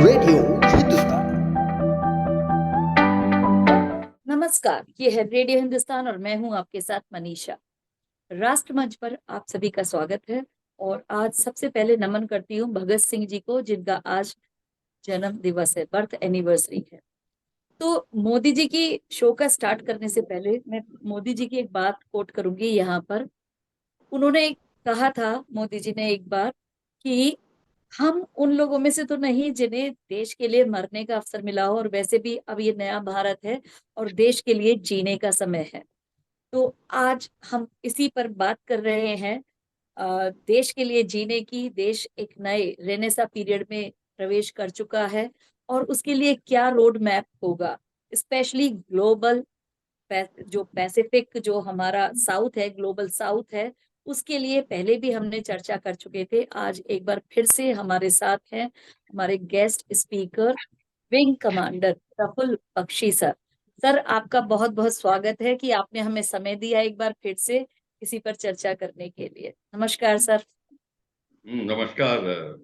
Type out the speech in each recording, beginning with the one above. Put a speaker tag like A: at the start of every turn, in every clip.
A: Radio Hindustan.
B: नमस्कार, ये है रेडियो हिंदुस्तान और मैं हूं आपके साथ मनीषा। राष्ट्रमंच पर आप सभी का स्वागत है। और आज सबसे पहले नमन करती हूं भगत सिंह जी को, जिनका आज जन्म दिवस है, बर्थ एनिवर्सरी है। तो मोदी जी की शो का स्टार्ट करने से पहले मैं मोदी जी की एक बात कोट करूंगी यहाँ पर। उन्होंने कहा था, मोदी जी ने एक बार, कि हम उन लोगों में से तो नहीं जिन्हें देश के लिए मरने का अवसर मिला हो, और वैसे भी अब ये नया भारत है और देश के लिए जीने का समय है। तो आज हम इसी पर बात कर रहे हैं, देश के लिए जीने की। देश एक नए रेनेसा पीरियड में प्रवेश कर चुका है और उसके लिए क्या रोड मैप होगा, स्पेशली ग्लोबल जो पैसिफिक, जो हमारा साउथ है, ग्लोबल साउथ है, उसके लिए पहले भी हमने चर्चा कर चुके थे। आज एक बार फिर से हमारे साथ हैं हमारे guest speaker, wing commander Praful Bakshi sir. Sir, आपका बहुत बहुत स्वागत है कि आपने हमें समय दिया एक बार फिर से इसी पर चर्चा करने के लिए। नमस्कार सर।
C: नमस्कार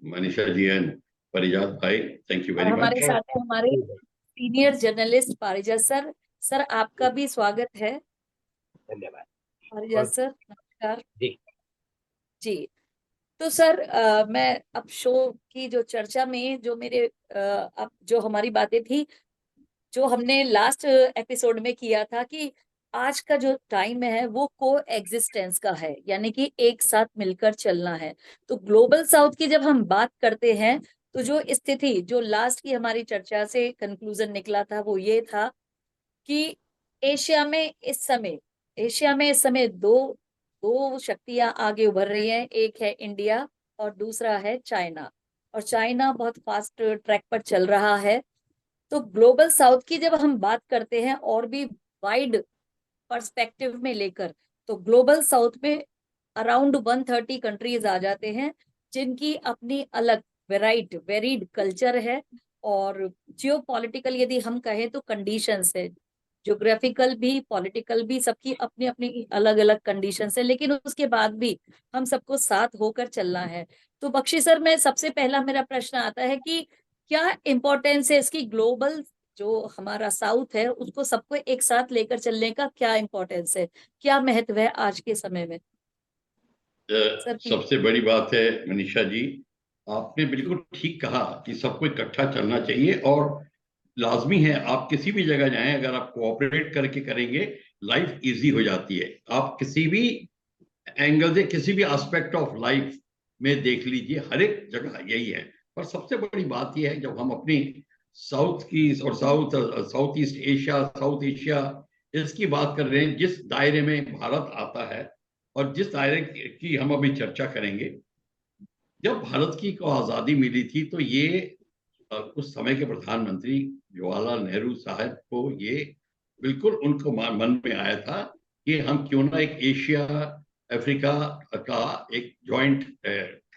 C: मनीषा जी एंड परिजात भाई, थैंक यू
B: और
C: वेरी
B: हमारे
C: मच।
B: साथ है हमारे सीनियर जर्नलिस्ट पारिजात सर। सर, आपका भी स्वागत है।
A: धन्यवाद।
B: पारिजात
A: और
B: सर, नमस्कार
A: जी,
B: जी। तो सर, मैं अब शो की जो चर्चा में जो मेरे अब जो हमारी बातें थी, जो हमने लास्ट एपिसोड में किया था, कि आज का जो टाइम है वो को एग्जिस्टेंस का है, यानी कि एक साथ मिलकर चलना है। तो ग्लोबल साउथ की जब हम बात करते हैं, तो जो स्थिति, जो लास्ट की हमारी चर्चा से कंक्लूजन निकला था, वो ये था कि एशिया में इस समय एशिया में इस समय दो दो शक्तियां आगे उभर रही हैं। एक है इंडिया और दूसरा है चाइना। और चाइना बहुत फास्ट ट्रैक पर चल रहा है। तो ग्लोबल साउथ की जब हम बात करते हैं और भी वाइड पर्सपेक्टिव में लेकर, तो ग्लोबल साउथ में अराउंड 130 कंट्रीज आ जाते हैं, जिनकी अपनी अलग वेरीड कल्चर है। और जियो पॉलिटिकल यदि हम कहें तो कंडीशंस है, ज्योग्राफिकल भी, पॉलिटिकल भी, सबकी अपनी अपनी अलग अलग कंडीशंस है, लेकिन उसके बाद भी हम सबको साथ होकर चलना है। तो बख्शी सर, मैं सबसे पहला मेरा प्रश्न आता है कि क्या इम्पोर्टेंस है इसकी, ग्लोबल जो हमारा साउथ है उसको सबको एक साथ लेकर चलने का क्या इम्पोर्टेंस है, क्या महत्व है आज के समय में? Sir please.
C: सबसे बड़ी बात है मनीषा जी, आपने बिल्कुल ठीक कहा कि सबको इकट्ठा चलना चाहिए। और लाजमी है, आप किसी भी जगह जाएं, अगर आप कोऑपरेट करके करेंगे, लाइफ इजी हो जाती है। आप किसी भी एंगल से, किसी भी एस्पेक्ट ऑफ लाइफ में देख लीजिए, हर एक जगह यही है। पर सबसे बड़ी बात यह है, जब हम अपनी साउथ की और south east Asia, south Asia, इसकी बात कर रहे हैं, जिस दायरे में भारत आता है और जिस दायरे की हम अभी चर्चा करेंगे, जब भारत की को आज़ादी मिली थी, तो ये उस समय के प्रधानमंत्री जवाहरलाल नेहरू साहब को ये बिल्कुल उनको मन में आया था कि हम क्यों ना एक एशिया अफ्रीका का एक जॉइंट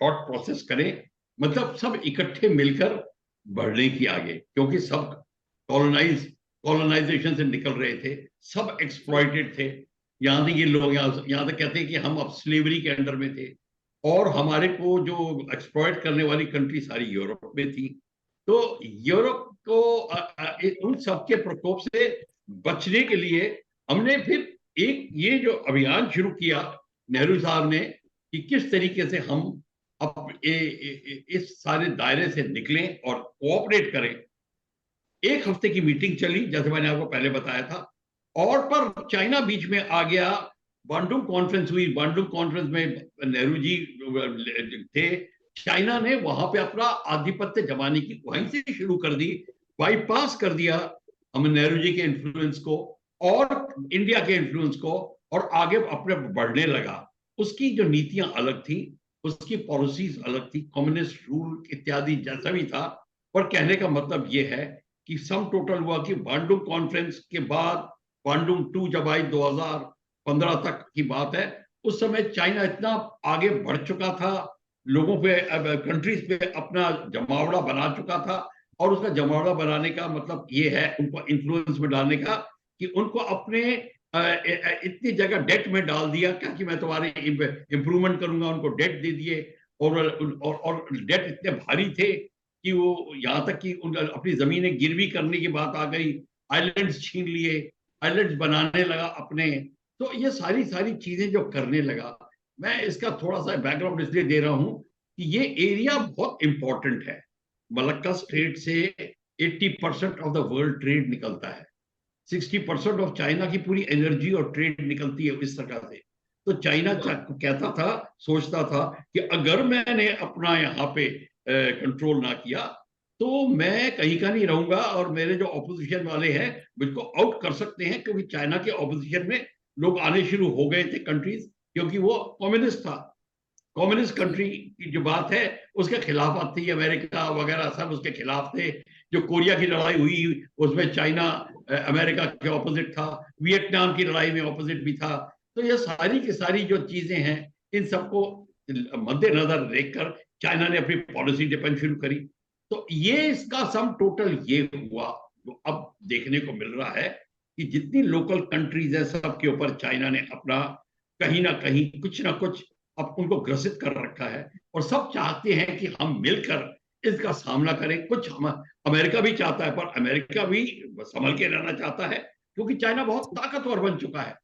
C: थॉट प्रोसेस करें। मतलब सब इकट्ठे मिलकर बढ़ने की आगे, क्योंकि सब कॉलोनाइजेशन से निकल रहे थे, सब एक्सप्लॉइटेड थे। यहाँ तक ये लोग यहाँ तक कहते हैं कि हम अब स्लेवरी के अंडर में थे, और हमारे को जो एक्सप्लॉइट करने वाली कंट्री सारी यूरोप में थी। तो यूरोप को उन सबके प्रकोप से बचने के लिए हमने फिर एक ये जो अभियान शुरू किया नेहरू साहब ने, कि किस तरीके से हम अब इस सारे दायरे से निकलें और कोऑपरेट करें। एक हफ्ते की मीटिंग चली, जैसे मैंने आपको पहले बताया था। और पर चाइना बीच में आ गया, बांडुंग कॉन्फ्रेंस हुई, बांडुंग कॉन्फ्रेंस में नेहरू जी थे। चाइना ने वहां पे अपना आधिपत्य जमाने की वहीं से शुरू कर दी, बाईपास कर दिया हम नेहरू जी के इन्फ्लुएंस को और इंडिया के इन्फ्लुएंस को, और आगे अपने बढ़ने लगा। उसकी जो नीतियां अलग थी, उसकी पॉलिसीज अलग थी, कम्युनिस्ट रूल इत्यादि जैसा भी था। पर कहने का मतलब यह है कि सम टोटल हुआ कि बांडुंग कॉन्फ्रेंस के बाद बांडुंग टू जब आई 2015 तक की बात है, उस समय चाइना इतना आगे बढ़ चुका था, लोगों पे, कंट्रीज पे अपना जमावड़ा बना चुका था। और उसका जमावड़ा बनाने का मतलब ये है, उनको इन्फ्लुएंस में डालने का, कि उनको अपने इतनी जगह डेट में डाल दिया, क्या कि मैं तुम्हारे इंप्रूवमेंट करूंगा, उनको डेट दे दिए। और डेट इतने भारी थे कि वो यहाँ तक कि अपनी जमीनें गिरवी करने की बात आ गई, आइलैंड्स छीन लिए, आइलैंड्स बनाने लगा अपने। तो ये सारी सारी चीजें जो करने लगा, मैं इसका थोड़ा सा बैकग्राउंड इसलिए दे रहा हूं कि ये एरिया बहुत इंपॉर्टेंट है। मलक्का स्ट्रेट से 80% ऑफ द वर्ल्ड ट्रेड निकलता है, 60% ऑफ चाइना की पूरी एनर्जी और ट्रेड निकलती है इस तरह से। तो चाइना कहता था, सोचता था कि अगर मैंने अपना यहाँ पे कंट्रोल ना किया तो मैं कहीं का नहीं रहूंगा, और मेरे जो ऑपोजिशन वाले हैं मुझको आउट कर सकते हैं, क्योंकि चाइना के ऑपोजिशन में लोग आने शुरू हो गए थे कंट्रीज, क्योंकि वो कम्युनिस्ट था। कम्युनिस्ट कंट्री की जो बात है उसके खिलाफ आती, अमेरिका वगैरह सब उसके खिलाफ थे। जो कोरिया की लड़ाई हुई उसमें चाइना अमेरिका के ऑपोजिट था, वियतनाम की लड़ाई में ऑपोजिट भी था। तो ये सारी की सारी जो चीजें हैं, इन सबको मद्देनजर देखकर चाइना ने अपनी पॉलिसी डिपेंड शुरू करी। तो ये इसका सम टोटल ये हुआ जो अब देखने को मिल रहा है कि जितनी लोकल कंट्रीज है सबके ऊपर चाइना ने अपना कहीं ना कुछ अब उनको ग्रसित कर रखा है, और सब चाहते हैं कि हम मिलकर इसका सामना करें। कुछ हम अमेरिका भी चाहता है, पर अमेरिका भी संभल के रहना चाहता है, क्योंकि चाइना बहुत ताकतवर बन चुका है।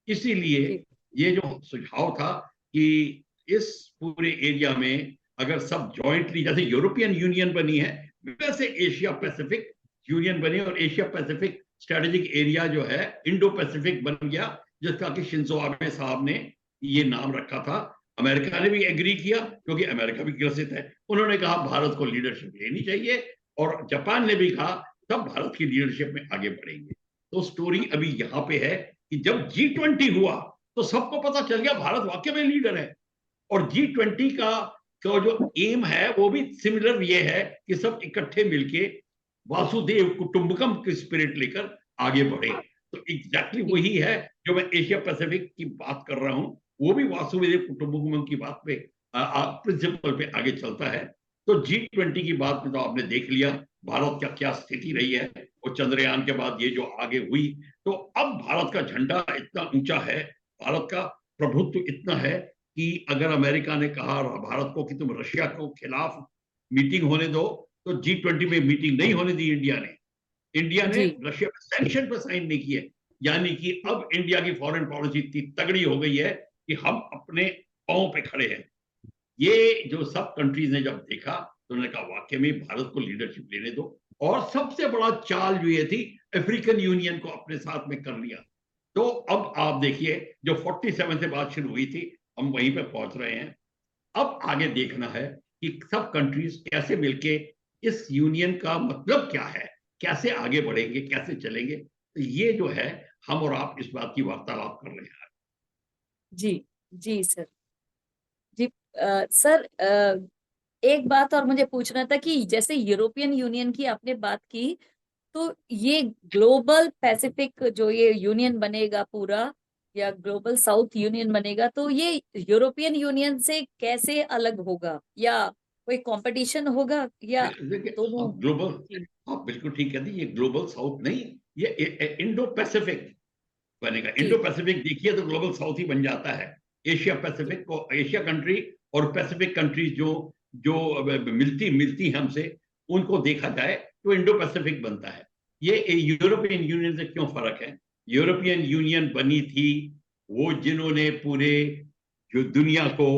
C: इसीलिए ये जो सुझाव था कि इस पूरे एरिया में अगर सब जॉइंटली, जैसे यूरोपियन यूनियन बनी है वैसे एशिया पैसिफिक यूनियन बनी, और एशिया पैसिफिक स्ट्रेटेजिक एरिया जो है इंडो पैसिफिक बन गया, जिसका कि शिंजो आबे साहब ने ये नाम रखा था। अमेरिका ने भी एग्री किया, क्योंकि अमेरिका भी ग्रसित है। उन्होंने कहा भारत को लीडरशिप लेनी चाहिए, और जापान ने भी कहा तब भारत की लीडरशिप में आगे बढ़ेंगे। तो स्टोरी अभी यहाँ पे है कि जब G20 हुआ तो सबको पता चल गया भारत वाकई में लीडर है। और G20 का जो एम है वो भी सिमिलर ये है कि सब इकट्ठे मिलके वासुदेव कुटुंबकम की स्पिरिट लेकर आगे बढ़े। तो एग्जैक्टली वही है जो मैं एशिया पैसिफिक की बात कर रहा हूं, वो भी वासुदेव कुटुंबकम की बात पे प्रिंसिपल पे आगे चलता है। तो G20 की बात में तो आपने देख लिया भारत का क्या स्थिति रही है, और चंद्रयान के बाद ये जो आगे हुई, तो अब भारत का झंडा इतना ऊंचा है, भारत का प्रभुत्व इतना है कि अगर अमेरिका ने कहा भारत को कि तुम रशिया को खिलाफ मीटिंग होने दो, तो G20 में मीटिंग नहीं होने दी इंडिया ने। इंडिया ने रशिया पे सैंक्शन पर साइन नहीं किए, यानी कि अब इंडिया की फॉरेन पॉलिसी इतनी तगड़ी हो गई है कि हम अपने पांव पे खड़े हैं। ये जो सब कंट्रीज ने जब देखा तो उन्होंने कहा वाकई में भारत को लीडरशिप लेने दो। और सबसे बड़ा चाल जो ये थी, अफ्रीकन यूनियन को अपने साथ में कर लिया। तो अब आप देखिए जो 47 से बात शुरू हुई थी, हम वहीं पे पहुंच रहे हैं। अब आगे देखना है कि सब कंट्रीज कैसे मिलके इस यूनियन का मतलब क्या है, कैसे आगे बढ़ेंगे, कैसे चलेंगे। तो ये जो है हम और आप इस बात की वार्तालाप कर रहे हैं।
B: जी जी सर। जी सर, एक बात और मुझे पूछना था कि जैसे यूरोपियन यूनियन की आपने बात की, तो ये ग्लोबल पैसिफिक जो ये यूनियन बनेगा पूरा, या ग्लोबल साउथ यूनियन बनेगा, तो ये यूरोपियन यूनियन से कैसे अलग होगा, या कोई कंपटीशन होगा, या दोनों?
C: ग्लोबल, आप बिल्कुल ठीक कहते हैं, ये ग्लोबल साउथ नहीं, ये इंडो पैसिफिक बनेगा। इंडो पैसिफिक देखिए तो ग्लोबल साउथ ही बन जाता है। एशिया पैसिफिक को, एशिया कंट्री और पैसिफिक कंट्रीज जो जो मिलती हैं हमसे, उनको देखा जाए तो इंडो पैसिफिक बनता है। ये यूरोपियन यूनियन से क्यों फर्क है? यूरोपियन यूनियन बनी थी वो जिन्होंने पूरे जो दुनिया को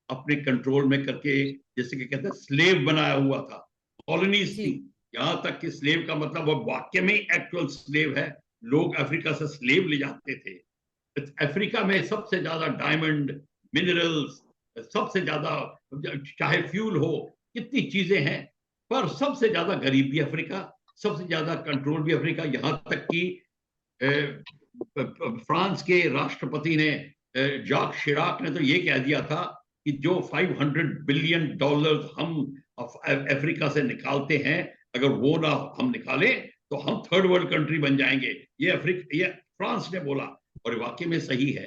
C: अपने कंट्रोल में करके, जैसे कि कहते हैं स्लेव बनाया हुआ था, कॉलोनीज थी। यहां तक कि स्लेव का मतलब वो वाकई में एक्चुअल स्लेव है। लोग अफ्रीका से स्लेव ले जाते थे। अफ्रीका में सबसे ज्यादा डायमंड, मिनरल्स, सबसे ज्यादा, चाहे फ्यूल हो, कितनी चीजें हैं, पर सबसे ज्यादा गरीब भी अफ्रीका, सबसे ज्यादा कंट्रोल भी अफ्रीका। यहां तक कि फ्रांस के राष्ट्रपति ने, जाक शिराक ने तो ये कह दिया था कि जो $500 बिलियन हम अफ्रीका से निकालते हैं, अगर वो ना हम निकालें तो हम थर्ड वर्ल्ड कंट्री बन जाएंगे। ये फ्रांस ने बोला, और वाकई में सही है।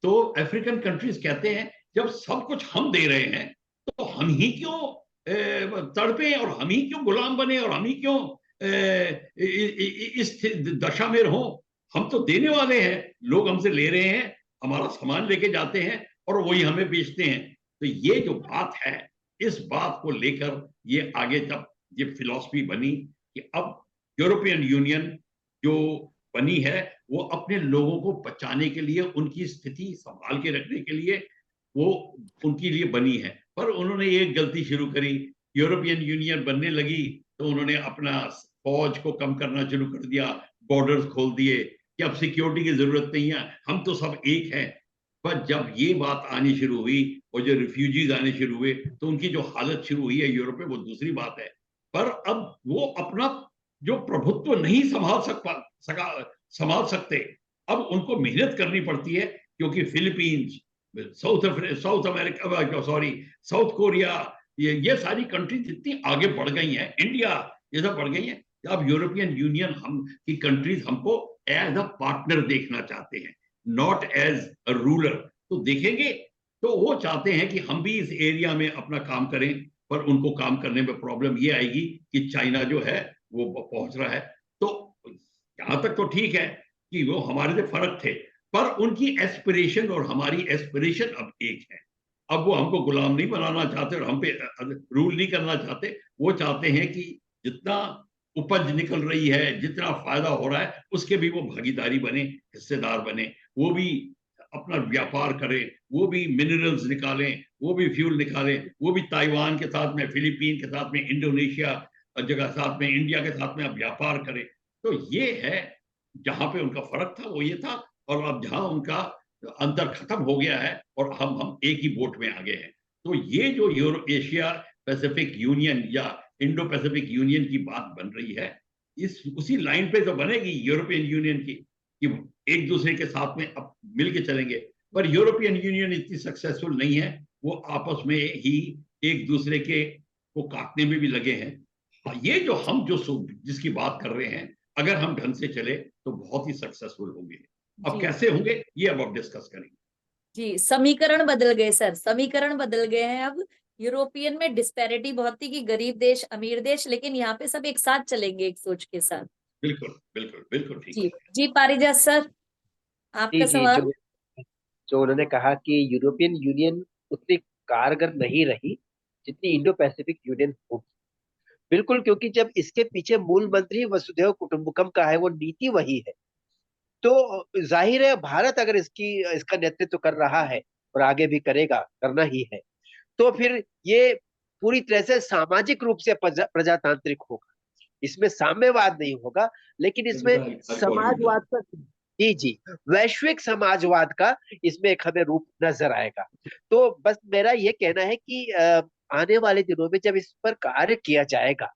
C: तो अफ्रीकन कंट्रीज कहते हैं जब सब कुछ हम दे रहे हैं तो हम ही क्यों तड़पे, और हम ही क्यों गुलाम बने, और हम ही क्यों इस दशा में रहो। हम तो देने वाले हैं, लोग हमसे ले रहे हैं, हमारा सामान लेके जाते हैं और वही हमें बेचते हैं। तो ये जो बात है, इस बात को लेकर ये आगे जब ये फिलॉसफी बनी कि अब यूरोपियन यूनियन जो बनी है वो अपने लोगों को बचाने के लिए, उनकी स्थिति संभाल के रखने के लिए वो उनके लिए बनी है। पर उन्होंने एक गलती शुरू करी, यूरोपियन यूनियन बनने लगी तो उन्होंने अपना फौज को कम करना शुरू कर दिया, बॉर्डर्स खोल दिए कि अब सिक्योरिटी की जरूरत नहीं है, हम तो सब एक हैं। पर जब ये बात आनी शुरू हुई और जो रिफ्यूजीज आने शुरू हुए तो उनकी जो हालत शुरू हुई है यूरोप में वो दूसरी बात है। पर अब वो अपना जो प्रभुत्व नहीं संभाल सकते, अब उनको मेहनत करनी पड़ती है, क्योंकि Philippines, south America, sorry south Korea, ये सारी कंट्री जितनी आगे बढ़ गई हैं, इंडिया ये सब बढ़ गई हैं, अब यूरोपियन यूनियन हम की कंट्रीज हमको एज अ पार्टनर देखना चाहते हैं, नॉट एज अ रूलर। तो देखेंगे तो वो चाहते हैं कि हम भी इस एरिया में अपना काम करें, पर उनको काम करने में प्रॉब्लम ये आएगी कि चाइना जो है वो पहुंच रहा है। तो यहां तक तो ठीक है कि वो हमारे से फर्क थे, पर उनकी एस्पिरेशन और हमारी एस्पिरेशन अब एक है। अब वो हमको गुलाम नहीं बनाना चाहते और हम पे रूल नहीं करना चाहते। वो चाहते हैं कि जितना उपज निकल रही है, जितना फायदा हो रहा है, उसके भी वो भागीदारी बने, हिस्सेदार बने, वो भी अपना व्यापार करें, वो भी मिनरल्स निकालें, वो भी फ्यूल निकालें, वो भी ताइवान के साथ में, फिलीपीन के साथ में, इंडोनेशिया जगह साथ में, इंडिया के साथ में अब व्यापार करें। तो ये है जहां पे उनका फर्क था वो ये था, और अब जहां उनका अंतर खत्म हो गया है और हम एक ही बोट में आ गए हैं। तो ये जो एशिया पैसिफिक यूनियन या इंडो पैसिफिक यूनियन की बात बन रही है, इस उसी लाइन पे तो बनेगी यूरोपियन यूनियन की, कि एक दूसरे के साथ में अब मिल के चलेंगे। पर यूरोपियन यूनियन इतनी सक्सेसफुल नहीं है, वो आपस में ही एक दूसरे के को काटने में भी लगे हैं। ये जो हम जो जिसकी बात कर रहे हैं, अगर हम ढंग से चले तो बहुत ही सक्सेसफुल होंगे। अब
B: जी
C: कैसे होंगे ये अब डिस्कस करेंगे।
B: जी, समीकरण बदल गए सर, समीकरण बदल गए हैं अब। यूरोपियन में डिस्पैरिटी बहुत थी कि गरीब देश अमीर देश, लेकिन यहाँ पे सब एक साथ चलेंगे एक सोच के साथ।
C: बिल्कुल बिल्कुल बिल्कुल ठीक
B: जी
C: है।
B: जी, पारिजात सर,
A: जी
B: आपका
A: जी,
B: सवाल।
A: जो जो उन्होंने कहा कि यूरोपियन यूनियन उतनी कारगर नहीं रही जितनी इंडो पैसिफिक यूनियन होगी। बिल्कुल, क्योंकि जब इसके पीछे मूल मंत्री वसुधैव कुटुंबकम का है, वो नीति वही है, तो जाहिर है भारत अगर इसका नेतृत्व कर रहा है और आगे भी करेगा, करना ही है, तो फिर ये पूरी तरह से सामाजिक रूप से प्रजातांत्रिक होगा। इसमें साम्यवाद नहीं होगा, लेकिन इसमें समाजवाद का, जी जी, वैश्विक समाजवाद का इसमें एक हमें रूप नजर आएगा। तो बस मेरा ये कहना है कि आने वाले दिनों में जब इस पर कार्य किया जाएगा,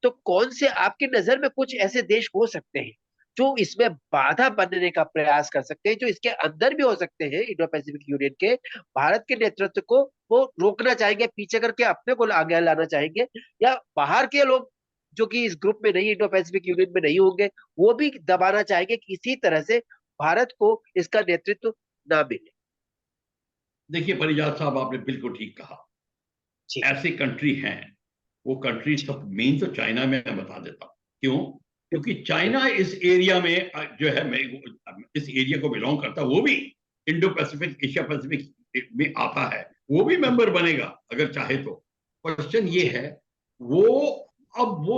A: तो कौन से आपकी नजर में कुछ ऐसे देश हो सकते हैं जो इसमें बाधा बनने का प्रयास कर सकते हैं, जो इसके अंदर भी हो सकते हैं इंडो पैसिफिक यूनियन के, भारत के नेतृत्व को वो रोकना चाहेंगे, पीछे करके अपने को आगे लाना चाहेंगे, या बाहर के लोग जो कि इस ग्रुप में नहीं, इंडो पैसिफिक यूनियन में नहीं होंगे, वो भी दबाना चाहेंगे कि किसी तरह से भारत को इसका नेतृत्व ना मिले।
C: देखिए परिजात साहब, आपने बिल्कुल ठीक कहा।
A: जी
C: ऐसी कंट्री हैं, वो कंट्री सब मेन तो चाइना में मैं बता देता हूँ क्यों। क्योंकि चाइना इस एरिया में जो है, मैं इस एरिया को बिलोंग करता, वो भी इंडो पैसिफिक एशिया पैसिफिक में आता है, वो भी मेंबर बनेगा अगर चाहे तो। क्वेश्चन ये है, वो अब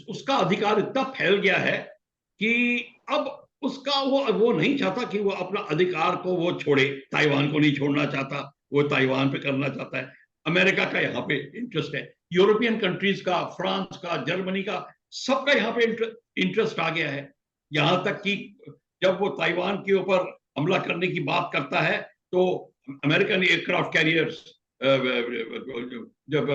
C: उसका अधिकार इतना फैल गया है कि अब उसका वो नहीं चाहता कि वो अपना अधिकार को वो छोड़े, ताइवान को नहीं छोड़ना चाहता, वो ताइवान पे करना चाहता है। अमेरिका का यहाँ पे इंटरेस्ट है, यूरोपियन कंट्रीज का, फ्रांस का, जर्मनी का, सबका यहाँ पे इंटरेस्ट आ गया है। यहाँ तक कि जब वो ताइवान के ऊपर हमला करने की बात करता है तो अमेरिकन एयरक्राफ्ट कैरियर्स, जब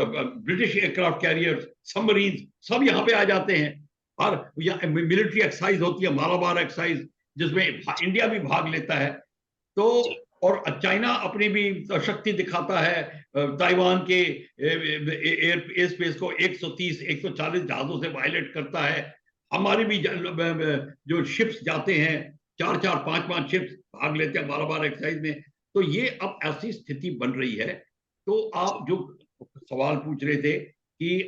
C: ब्रिटिश एयरक्राफ्ट कैरियर्स, सबमरीन, सब यहाँ पे आ जाते हैं। और मिलिट्री एक्सरसाइज होती है, मालाबार एक्सरसाइज, जिसमें इंडिया भी भाग लेता है। तो और चाइना अपनी भी शक्ति दिखाता है, ताइवान के एयर स्पेस को 130 140 जहाजों से वायलेट करता है। हमारे भी जो शिप्स जाते हैं, 4 4 5 5 शिप्स भाग लेते हैं मालाबार एक्सरसाइज में। तो ये अब ऐसी स्थिति बन रही है। तो आप जो सवाल पूछ रहे थे कि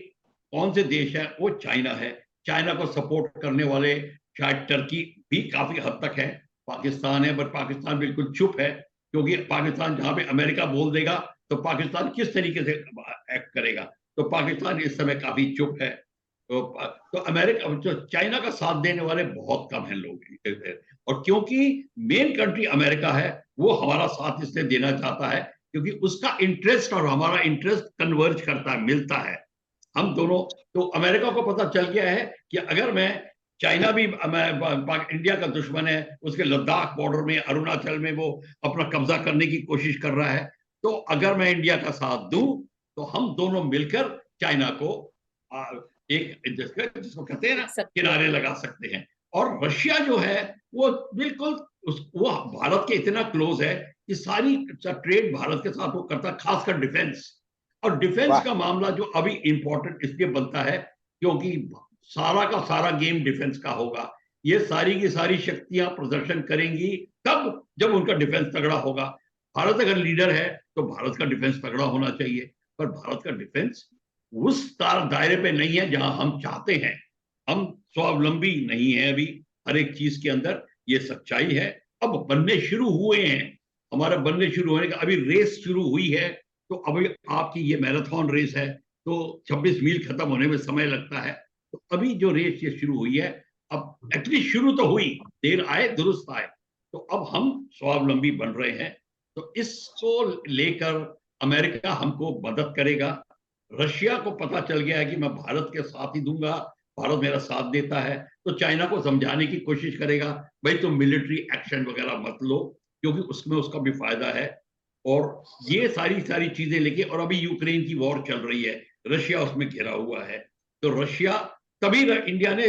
C: कौन से देश है, वो चाइना है। चाइना को सपोर्ट करने वाले शायद टर्की भी काफी हद तक है, पाकिस्तान है, बट पाकिस्तान बिल्कुल चुप है, क्योंकि पाकिस्तान जहां पे अमेरिका बोल देगा तो पाकिस्तान किस तरीके से एक्ट करेगा। तो पाकिस्तान इस समय काफी चुप है। तो अमेरिका, जो चाइना का साथ देने वाले बहुत कम हैं लोग, और क्योंकि मेन कंट्री अमेरिका है, वो हमारा साथ इसलिए देना चाहता है क्योंकि उसका इंटरेस्ट और हमारा इंटरेस्ट कन्वर्ज करता है, मिलता है हम दोनों। तो अमेरिका को पता चल गया है कि अगर मैं, चाइना भी इंडिया का दुश्मन है, उसके लद्दाख बॉर्डर में, अरुणाचल में वो अपना कब्जा करने की कोशिश कर रहा है, तो अगर मैं इंडिया का साथ दूं तो हम दोनों मिलकर चाइना को एक जिसको कहते हैं ना, किनारे लगा सकते हैं। और रशिया जो है वो बिल्कुल वो भारत के इतना क्लोज है कि सारी ट्रेड भारत के साथ वो करता है, खासकर डिफेंस। और डिफेंस का मामला जो अभी इंपॉर्टेंट इसलिए बनता है क्योंकि सारा का सारा गेम डिफेंस का होगा। ये सारी की सारी शक्तियां प्रदर्शन करेंगी तब जब उनका डिफेंस तगड़ा होगा। भारत अगर लीडर है तो भारत का डिफेंस तगड़ा होना चाहिए, पर भारत का डिफेंस उस दायरे पे नहीं है जहां हम चाहते हैं। हम स्वावलंबी नहीं है अभी हर एक चीज के अंदर, ये सच्चाई है। अब बनने शुरू हुए हैं, हमारा बनने शुरू होने का अभी रेस शुरू हुई है। तो अभी आपकी ये मैराथन रेस है, तो 26 मील खत्म होने में समय लगता है। तो अभी जो रेस ये शुरू हुई है, अब एटलीस्ट शुरू तो हुई, देर आए दुरुस्त आए। तो अब हम स्वावलंबी बन रहे हैं। तो इसको लेकर अमेरिका हमको मदद करेगा। रशिया को पता चल गया है कि मैं भारत के साथ ही दूंगा, भारत मेरा साथ देता है, तो चाइना को समझाने की कोशिश करेगा, भाई तुम मिलिट्री एक्शन वगैरह मत लो, क्योंकि उसमें उसका भी फायदा है। और ये सारी सारी चीजें लेके, और अभी यूक्रेन की वॉर चल रही है, रशिया उसमें घिरा हुआ है। तो रशिया, तभी इंडिया ने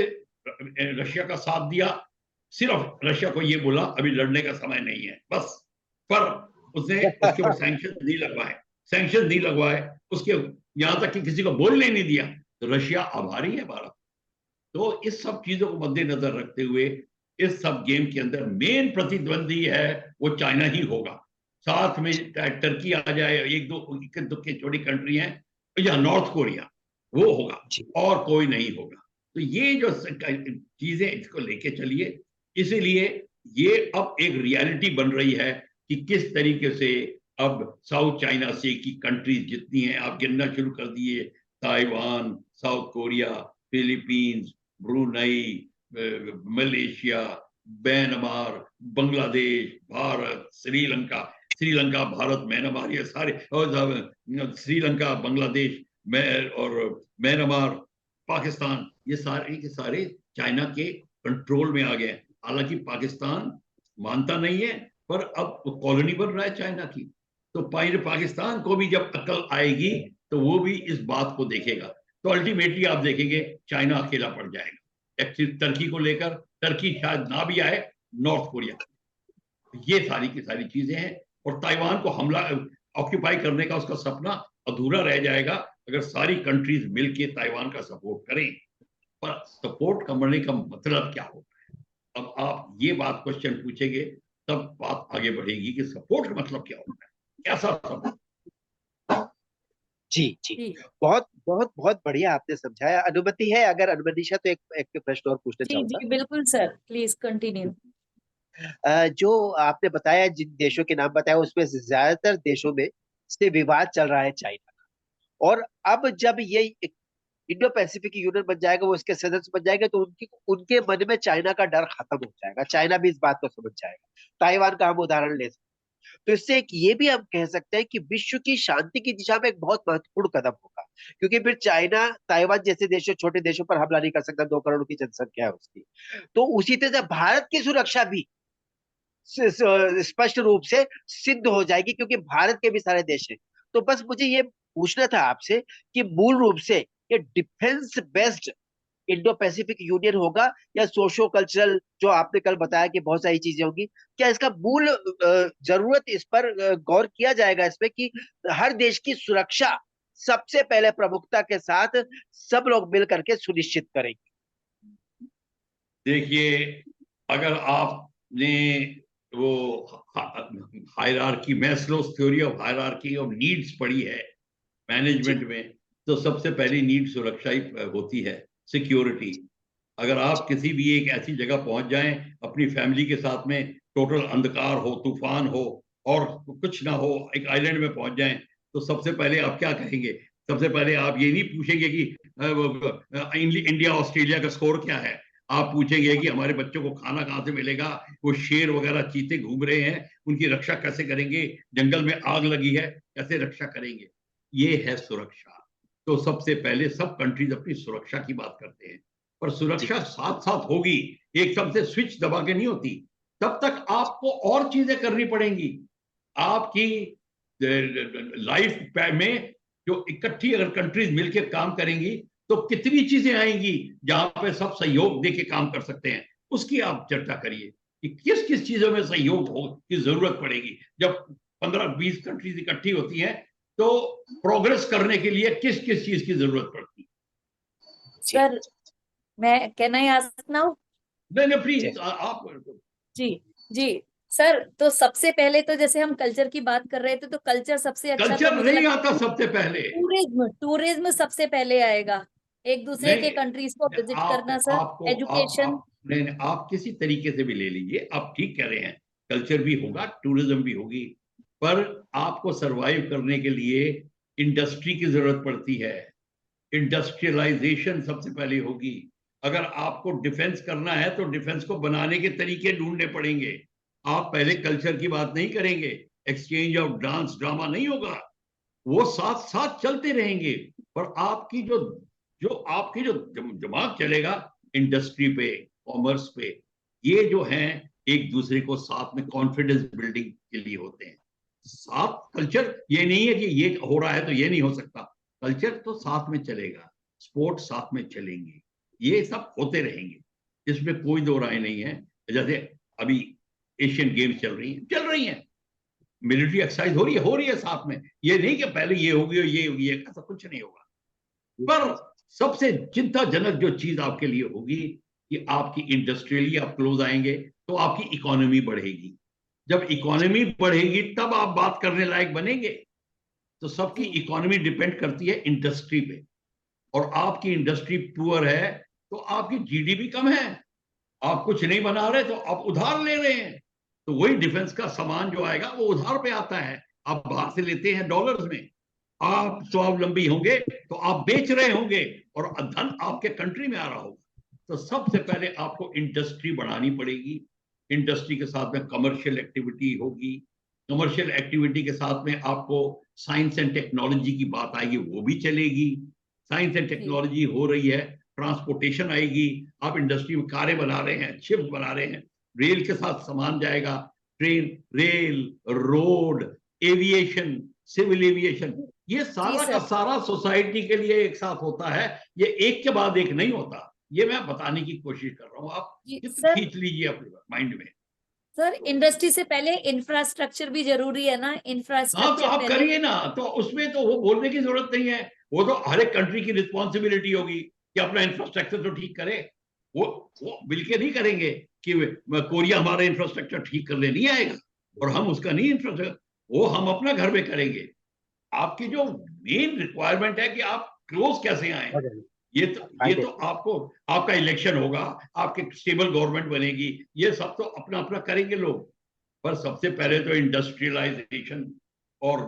C: रशिया का साथ दिया। सिर्फ रशिया को ये बोला अभी लड़ने का समय नहीं है, बस। पर उसने उसके ऊपर सैंक्शन नहीं लगवाए, सैंक्शन नहीं लगवाए उसके, यहां तक कि किसी को बोलने नहीं दिया। तो रशिया आभारी है भारत। तो इस सब चीजों को मद्देनजर रखते हुए इस सब गेम के अंदर मेन प्रतिद्वंदी है वो चाइना ही होगा। साथ में टर्की आ जाए, एक दो दुख की छोटी कंट्री है, या नॉर्थ कोरिया, वो होगा, और कोई नहीं होगा। तो ये जो चीजें, इसको लेके चलिए। इसीलिए ये अब एक रियलिटी बन रही है कि किस तरीके से अब साउथ चाइना से की कंट्रीज जितनी हैं आप गिनना शुरू कर दिए, Taiwan, south Korea, Philippines, Brunei, Malaysia, Myanmar, Bangladesh, Bharat, Sri Lanka, Sri Lanka, Bharat, Myanmar, ये सारे, और श्रीलंका, बांग्लादेश और म्यांमार, पाकिस्तान, ये सारे के सारे चाइना के कंट्रोल में आ गए। हालांकि पाकिस्तान मानता नहीं है, पर अब कॉलोनी बन रहा है चाइना की। तो पाकिस्तान को भी जब अकल आएगी तो वो भी इस बात को देखेगा। तो अल्टीमेटली आप देखेंगे चाइना अकेला पड़ जाएगा टर्की को लेकर। टर्की शायद ना भी आए, नॉर्थ कोरिया, ये सारी की सारी चीजें हैं। और ताइवान को हमला ऑक्यूपाई करने का उसका सपना अधूरा रह जाएगा अगर सारी कंट्रीज मिलके ताइवान का सपोर्ट करें। पर सपोर्ट करने का मतलब क्या होता है, अब आप ये बात क्वेश्चन पूछेंगे तब बात आगे बढ़ेगी कि सपोर्ट का मतलब क्या होता है, कैसा सपोर्ट।
A: जी जी, बहुत बहुत बहुत बढ़िया आपने समझाया। अनुमति है अगर अनुमति है तो एक प्रश्न और पूछना चाहूंगा।
B: जी बिल्कुल सर, प्लीज कंटिन्यू।
A: जो आपने बताया, जिन देशों के नाम बताया, उसमें से ज्यादातर देशों में से विवाद चल रहा है चाइना का। और अब जब ये इंडो पैसिफिक यूनियन बन जाएगा, वो इसके सदस्य बन जाएंगे, तो उनके मन में चाइना का डर खत्म हो जाएगा। चाइना भी इस बात को समझ जाएगा। ताइवान का हम उदाहरण ले सकते हैं। तो इससे एक ये भी हम कह सकते हैं कि विश्व की शांति की दिशा में एक बहुत महत्वपूर्ण कदम होगा, क्योंकि फिर चाइना ताइवान जैसे देशों, छोटे देशों पर हमला नहीं कर सकता। 2 करोड़ की जनसंख्या है उसकी। तो उसी तरह से भारत की सुरक्षा भी स्पष्ट रूप से सिद्ध हो जाएगी, क्योंकि भारत के भी सारे देश हैं। तो बस मुझे ये पूछना था आपसे कि मूल रूप से ये defence based Indo Pacific union होगा, या सोशो कल्चरल, जो आपने कल बताया कि बहुत सारी चीजें होंगी, क्या इसका मूल जरूरत, इस पर गौर किया जाएगा इसमें कि हर देश की सुरक्षा सबसे पहले प्रमुखता के साथ सब लोग मिल करके सुनिश्चित करेंगे?
C: देखिए, अगर आपने वो hierarchy, Maslow's theory of hierarchy of needs पढ़ी है मैनेजमेंट में, तो सबसे पहली नीड सुरक्षा ही होती है, सिक्योरिटी। अगर आप किसी भी एक ऐसी जगह पहुंच जाएं अपनी फैमिली के साथ में, टोटल अंधकार हो, तूफान हो और कुछ ना हो, एक आइलैंड में पहुंच जाएं, तो सबसे पहले आप क्या कहेंगे, सबसे पहले आप ये नहीं पूछेंगे कि इंडिया ऑस्ट्रेलिया का स्कोर क्या है, आप पूछेंगे कि हमारे बच्चों को खाना कहाँ से मिलेगा, वो शेर वगैरह चीते घूम रहे हैं, उनकी रक्षा कैसे करेंगे, जंगल में आग लगी है कैसे रक्षा करेंगे। ये है सुरक्षा। तो सबसे पहले सब कंट्रीज अपनी सुरक्षा की बात करते हैं, पर सुरक्षा साथ साथ होगी, एकदम से स्विच दबा के नहीं होती। तब तक आपको और चीजें करनी पड़ेंगी। आपकी लाइफ में जो इकट्ठी अगर कंट्रीज मिलकर काम करेंगी तो कितनी चीजें आएंगी जहां पे सब सहयोग देके काम कर सकते हैं, उसकी आप चर्चा करिए कि किस किस चीजों में सहयोग हो की जरूरत पड़ेगी। जब 15-20 कंट्रीज इकट्ठी होती हैं तो प्रोग्रेस करने के लिए किस किस चीज की जरूरत पड़ती है।
B: सर मैं कैन आई आस्क नाउ?
C: नहीं प्लीज आप।
B: जी जी सर, तो सबसे पहले तो जैसे हम कल्चर की बात कर रहे थे, तो कल्चर सबसे अच्छा तो
C: कल्चर
B: मुझे
C: नहीं
B: लगता
C: आता
B: है
C: सबसे पहले।
B: टूरिज्म, टूरिज्म सबसे पहले आएगा, एक दूसरे के
C: नहीं,
B: कंट्रीज को विजिट
C: आप
B: करना सर,
C: आपको
B: एजुकेशन।
C: आप नहीं, आप किसी तरीके से भी ले लीजिए, आप ठीक कह रहे हैं, कल्चर भी होगा, टूरिज्म भी होगी, पर आपको सरवाइव करने के लिए इंडस्ट्री की जरूरत पड़ती है। इंडस्ट्रियलाइजेशन सबसे पहले होगी। अगर आपको डिफेंस करना है तो डिफेंस को बनाने के तरीके ढूंढने पड़ेंगे। आप पहले कल्चर की बात नहीं करेंगे, एक्सचेंज ऑफ डांस ड्रामा नहीं होगा, वो साथ साथ चलते रहेंगे। पर आपकी जो जो आपकी जो दिमाग चलेगा इंडस्ट्री पे, कॉमर्स पे, ये जो है एक दूसरे को साथ में कॉन्फिडेंस बिल्डिंग के लिए होते हैं। साथ कल्चर ये नहीं है कि ये हो रहा है तो ये नहीं हो सकता, कल्चर तो साथ में चलेगा, स्पोर्ट साथ में चलेंगे, ये सब होते रहेंगे, इसमें कोई दो राय नहीं है। जैसे अभी एशियन गेम्स चल रही हैं, मिलिट्री एक्सरसाइज हो रही है साथ में, ये नहीं कि पहले ये होगी और ये होगी, ऐसा कुछ नहीं होगा। पर सबसे चिंताजनक जो चीज आपके लिए होगी कि आपकी इंडस्ट्रियली आप क्लोज आएंगे तो आपकी इकोनॉमी बढ़ेगी। जब इकोनॉमी बढ़ेगी तब आप बात करने लायक बनेंगे। तो सबकी इकोनॉमी डिपेंड करती है इंडस्ट्री पे, और आपकी इंडस्ट्री पुअर है तो आपकी जीडीपी कम है, आप कुछ नहीं बना रहे तो आप उधार ले रहे हैं, तो वही डिफेंस का सामान जो आएगा वो उधार पे आता है, आप बाहर से लेते हैं डॉलर्स में। आप स्वावलंबी होंगे तो आप बेच रहे होंगे और धन आपके कंट्री में आ रहा होगा। तो सबसे पहले आपको इंडस्ट्री बढ़ानी पड़ेगी, इंडस्ट्री के साथ में कमर्शियल एक्टिविटी होगी, कमर्शियल एक्टिविटी के साथ में आपको साइंस एंड टेक्नोलॉजी की बात आएगी, वो भी चलेगी। साइंस एंड टेक्नोलॉजी हो रही है, ट्रांसपोर्टेशन आएगी, आप इंडस्ट्री में कारें बना रहे हैं, शिप बना रहे हैं, रेल के साथ सामान जाएगा, train, rail, road, aviation, civil aviation, ये सारा का सारा सोसाइटी के लिए एक साथ होता है, ये एक के बाद एक नहीं होता। ये मैं बताने की कोशिश कर रहा हूँ, आप खींच लीजिए अपने माइंड में।
B: सर इंडस्ट्री से पहले इंफ्रास्ट्रक्चर भी जरूरी है ना, इंफ्रास्ट्रक्चर।
C: हाँ तो आप करिए ना, तो उसमें तो वो बोलने की जरूरत नहीं है, वो तो हर एक कंट्री की रिस्पॉन्सिबिलिटी होगी कि अपना इंफ्रास्ट्रक्चर तो ठीक करे। वो मिलके नहीं करेंगे कि कोरिया हमारा इंफ्रास्ट्रक्चर ठीक करने नहीं आएगा और हम उसका नहीं इंफ्रास्ट्रक्चर, वो हम अपना घर में करेंगे। आपकी जो मेन रिक्वायरमेंट है कि आप क्लोज कैसे आए, ये तो आपको, आपका इलेक्शन होगा, आपके स्टेबल गवर्नमेंट बनेगी, ये सब तो अपना अपना करेंगे लोग। पर सबसे पहले तो इंडस्ट्रियलाइजेशन और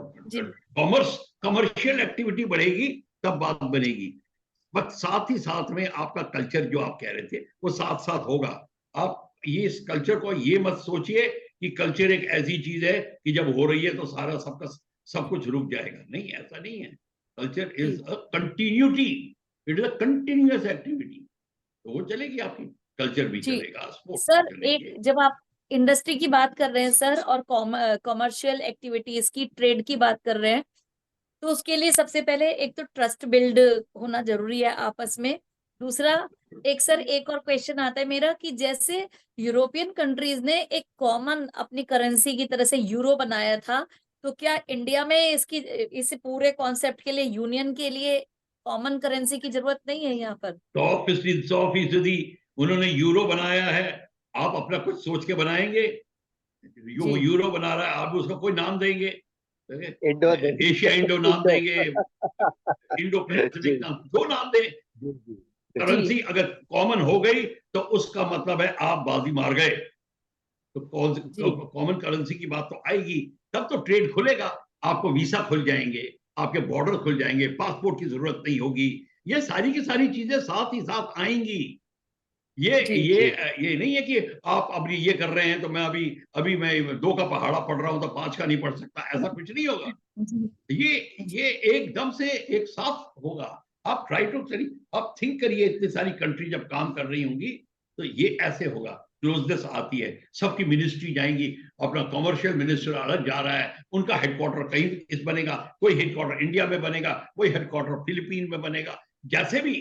C: कमर्शियल एक्टिविटी बढ़ेगी तब बात बनेगी। बट साथ ही साथ में आपका कल्चर जो आप कह रहे थे वो साथ साथ होगा। आप ये इस कल्चर को ये मत सोचिए कि कल्चर एक ऐसी चीज है कि जब हो रही है तो सारा सबका सब कुछ रुक जाएगा, नहीं, ऐसा नहीं है। Culture is a continuity, it is a continuous activity, तो वो चलेगी आपकी, कल्चर भी चलेगा, स्पोर्ट्स
B: सर
C: चलेंगे।
B: एक जब आप इंडस्ट्री की बात कर रहे हैं सर और कॉमर्शियल एक्टिविटीज की, ट्रेड की बात कर रहे हैं, तो उसके लिए सबसे पहले एक तो ट्रस्ट बिल्ड होना जरूरी है आपस में। दूसरा एक सर एक और क्वेश्चन आता है मेरा कि जैसे यूरोपियन कंट्रीज ने एक कॉमन अपनी करेंसी की तरह से यूरो बनाया था, तो क्या इंडिया में इसकी इस पूरे कॉन्सेप्ट के लिए, यूनियन के लिए कॉमन करेंसी की जरूरत नहीं है यहाँ पर?
C: 100% उन्होंने यूरो बनाया है, आप अपना कुछ सोच के बनाएंगे? यूरो बना रहा है, आप उसका कोई नाम देंगे, एशिया इंडो नाम देंगे, इंडो पैसिफिक नाम, जो नाम दें, करेंसी अगर कॉमन हो गई तो उसका मतलब है आप बाजी मार गए। तो कॉमन करेंसी की बात तो आएगी, तब तो ट्रेड खुलेगा, आपको वीसा खुल जाएंगे, आपके बॉर्डर खुल जाएंगे, पासपोर्ट की जरूरत नहीं होगी, ये सारी की सारी चीजें साथ ही साथ आएंगी। ये
B: जी
C: ये
A: जी
C: ये नहीं है कि आप अभी ये कर रहे हैं तो मैं अभी अभी मैं 2 का पहाड़ा पढ़ रहा हूं तो 5 का नहीं पढ़ सकता, ऐसा कुछ नहीं होगा।
B: जी
C: ये ये एकदम से एक साथ होगा। आप ट्राई टू करिए, आप थिंक करिए, इतनी सारी कंट्री जब काम कर रही होंगी तो ये ऐसे होगा। क्लोजनेस आती है, सबकी मिनिस्ट्री जाएंगी, अपना कमर्शियल मिनिस्टर अलग जा रहा है, उनका हेडक्वार्टर कहीं इस बनेगा, कोई हेडक्वार्टर इंडिया में बनेगा, कोई हेडक्वार्टर फिलीपीन में बनेगा, जैसे भी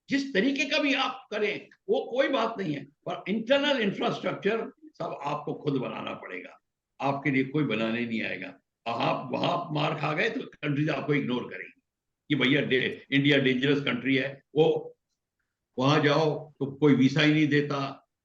C: जिस तरीके का भी आप करें वो कोई बात नहीं है, पर इंटरनल इंफ्रास्ट्रक्चर सब आपको खुद बनाना पड़ेगा, आपके लिए कोई बनाने नहीं आएगा। आप वहां मार खा गए तो कंट्रीज आपको इग्नोर करेंगी कि भैया इंडिया डेंजरस कंट्री है, वो वहां जाओ तो कोई वीसा ही नहीं देता,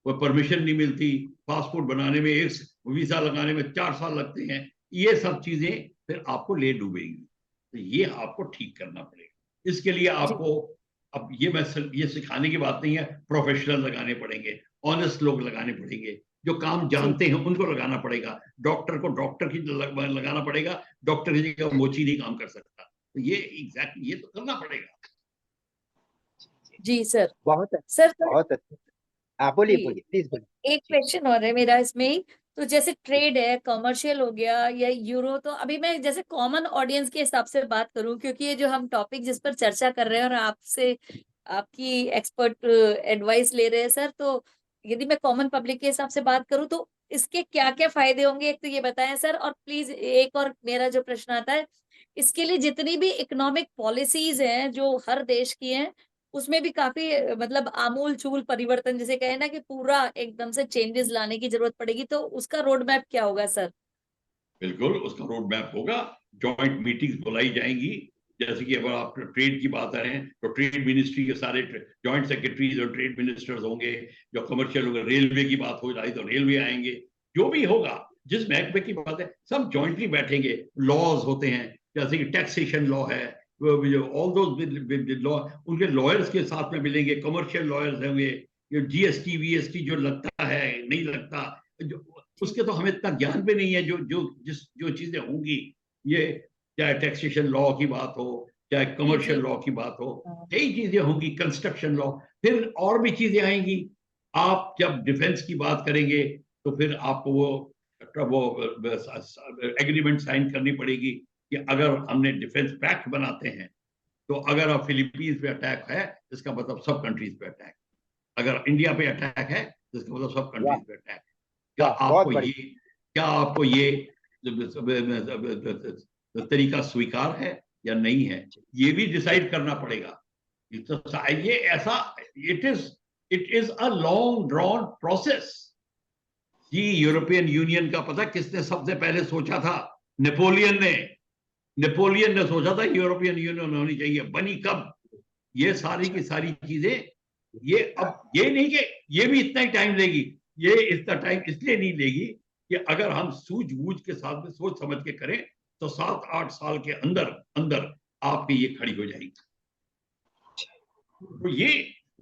C: कोई परमिशन नहीं मिलती, पासपोर्ट बनाने में एक वीसा लगाने में 4 साल लगते हैं, ये सब चीजें फिर आपको ले डूबेगी। तो ये आपको ठीक करना पड़ेगा। इसके लिए
B: जी
C: आपको अब ये सिखाने की बात नहीं है, प्रोफेशनल लगाने पड़ेंगे, ऑनेस्ट लोग लगाने पड़ेंगे, जो काम
B: जी
C: जानते हैं उनको लगाना पड़ेगा, डॉक्टर को डॉक्टर की लगाना पड़ेगा, डॉक्टर की जगह मोची नहीं काम कर सकता। तो ये एग्जैक्टली ये तो करना पड़ेगा।
B: जी सर।
A: बहुत
B: सर तो
A: बहुत अच्छा। आप बोलिए
B: जी
A: बोलिए प्लीज बोलिए
B: एक
A: जी।
B: क्वेश्चन और है मेरा इसमें ही। तो जैसे ट्रेड है, कमर्शियल हो गया या यूरो, तो अभी मैं जैसे कॉमन ऑडियंस के हिसाब से बात करूं, क्योंकि ये जो हम टॉपिक जिस पर चर्चा कर रहे हैं और आपसे आपकी एक्सपर्ट एडवाइस ले रहे हैं सर, तो यदि मैं कॉमन पब्लिक के हिसाब से बात करूं तो इसके क्या क्या फायदे होंगे, एक तो ये बताएं सर। और प्लीज एक और मेरा जो प्रश्न आता है, इसके लिए जितनी भी इकोनॉमिक पॉलिसीज हैं जो हर देश की हैं, उसमें भी काफी मतलब आमूल चूल परिवर्तन, जिसे कहे ना कि पूरा एकदम से चेंजेस लाने की जरूरत पड़ेगी, तो उसका रोड मैप क्या होगा सर?
C: बिल्कुल उसका रोड मैप होगा, जॉइंट मीटिंग्स बुलाई जाएंगी। जैसे कि अगर आप ट्रेड की बात करें तो ट्रेड मिनिस्ट्री के सारे जॉइंट सेक्रेटरीज और ट्रेड मिनिस्टर्स होंगे, जो कमर्शियल होगा, रेलवे की बात हो जाए तो रेलवे आएंगे, जो भी होगा जिस महकमे की बात है सब जॉइंटली बैठेंगे। लॉज होते हैं जैसे कि टैक्सेशन लॉ है, ऑल दो लॉ, उनके लॉयर्स के साथ में मिलेंगे, कमर्शियल लॉयर्स होंगे, जीएसटी वीएसटी जो लगता है नहीं लगता, जो
B: जी
C: उसके तो हमें इतना ज्ञान भी नहीं है, जो चीजें होंगी, ये चाहे टैक्सेशन लॉ की बात हो, चाहे
B: जी
C: कमर्शियल लॉ की बात हो,
B: हाँ,
C: कई चीजें होंगी, कंस्ट्रक्शन लॉ, फिर और भी चीजें आएंगी। आप जब डिफेंस की बात करेंगे तो फिर आपको वो एग्रीमेंट साइन करनी पड़ेगी कि अगर हमने डिफेंस पैक्ट बनाते हैं तो अगर अब फिलीपींस पे अटैक है इसका मतलब सब कंट्रीज पे अटैक, अगर इंडिया पे अटैक है तो इसका मतलब सब
A: वाह
C: कंट्रीज पे अटैक। क्या
A: वाह बहुत
C: आपको ये
A: बढ़िया।
C: क्या आपको ये तरीका स्वीकार है या नहीं है, ये भी डिसाइड करना पड़ेगा। ये ऐसा, it is a long drawn process. जी,
B: जी
C: यूरोपियन यूनियन का पता किसने सबसे पहले सोचा था? नेपोलियन ने। नेपोलियन ने सोचा था यूरोपियन यूनियन होनी चाहिए, बनी कब? ये सारी
A: अच्छा
C: की सारी चीजें, ये अब ये नहीं कि ये भी इतना ही टाइम लेगी, ये इतना टाइम इसलिए नहीं लेगी कि अगर हम सूझबूझ के साथ में सोच समझ के करें तो 7-8 साल के अंदर अंदर आपकी ये खड़ी हो जाएगी। तो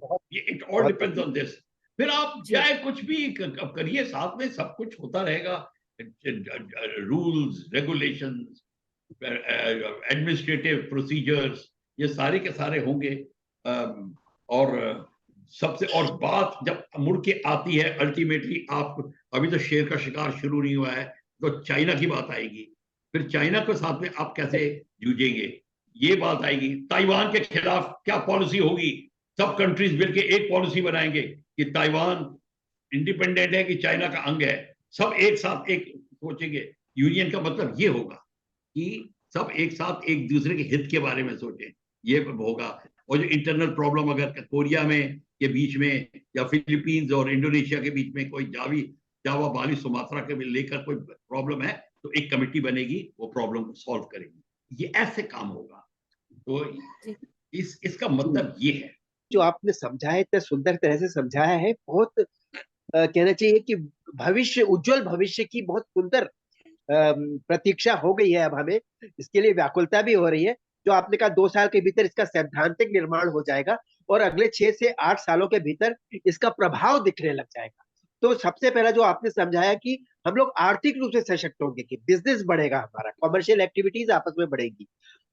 A: बहुत
C: ये इट ऑल
A: बहुत
C: डिपेंड्स
A: बढ़िया।
C: On this. फिर आप
B: जी
C: चाहे कुछ भी करिए, साथ में सब कुछ होता रहेगा, रूल्स रेगुलेशंस, एडमिनिस्ट्रेटिव प्रोसीजर्स, ये सारे के सारे होंगे। और सबसे और बात जब मुड़ के आती है अल्टीमेटली, आप अभी तो शेर का शिकार शुरू नहीं हुआ है, तो चाइना की बात आएगी, फिर चाइना के साथ में आप कैसे जूझेंगे, ये बात आएगी। ताइवान के खिलाफ क्या पॉलिसी होगी, सब कंट्रीज मिलके एक पॉलिसी बनाएंगे कि ताइवान इंडिपेंडेंट है कि चाइना का अंग है, सब एक साथ एक सोचेंगे। यूनियन का मतलब ये होगा कि सब एक साथ एक दूसरे के हित के बारे में सोचें, ये होगा। और जो इंटरनल प्रॉब्लम अगर कोरिया में के बीच में या फिलीपींस और इंडोनेशिया के बीच में कोई जावा बाली सुमात्रा के लेकर कोई प्रॉब्लम है तो एक कमेटी बनेगी, वो प्रॉब्लम को सॉल्व करेगी, ये ऐसे काम होगा। तो
B: जी
C: इसका मतलब ये है।
A: जो आपने समझाया इतने सुंदर तरह से समझाया है, बहुत कहना चाहिए कि भविष्य, उज्जवल भविष्य की बहुत सुंदर प्रतीक्षा हो गई है अब हमें। इसके लिए व्याकुलता भी हो रही है। जो आपने कहा 2 साल के भीतर इसका सैद्धांतिक निर्माण हो जाएगा और अगले 6 से 8 सालों के भीतर इसका प्रभाव दिखने लग जाएगा। तो सबसे पहला जो आपने समझाया कि हम लोग आर्थिक रूप से सशक्त होंगे, कि बिजनेस बढ़ेगा, हमारा कमर्शियल एक्टिविटीज आपस में बढ़ेगी,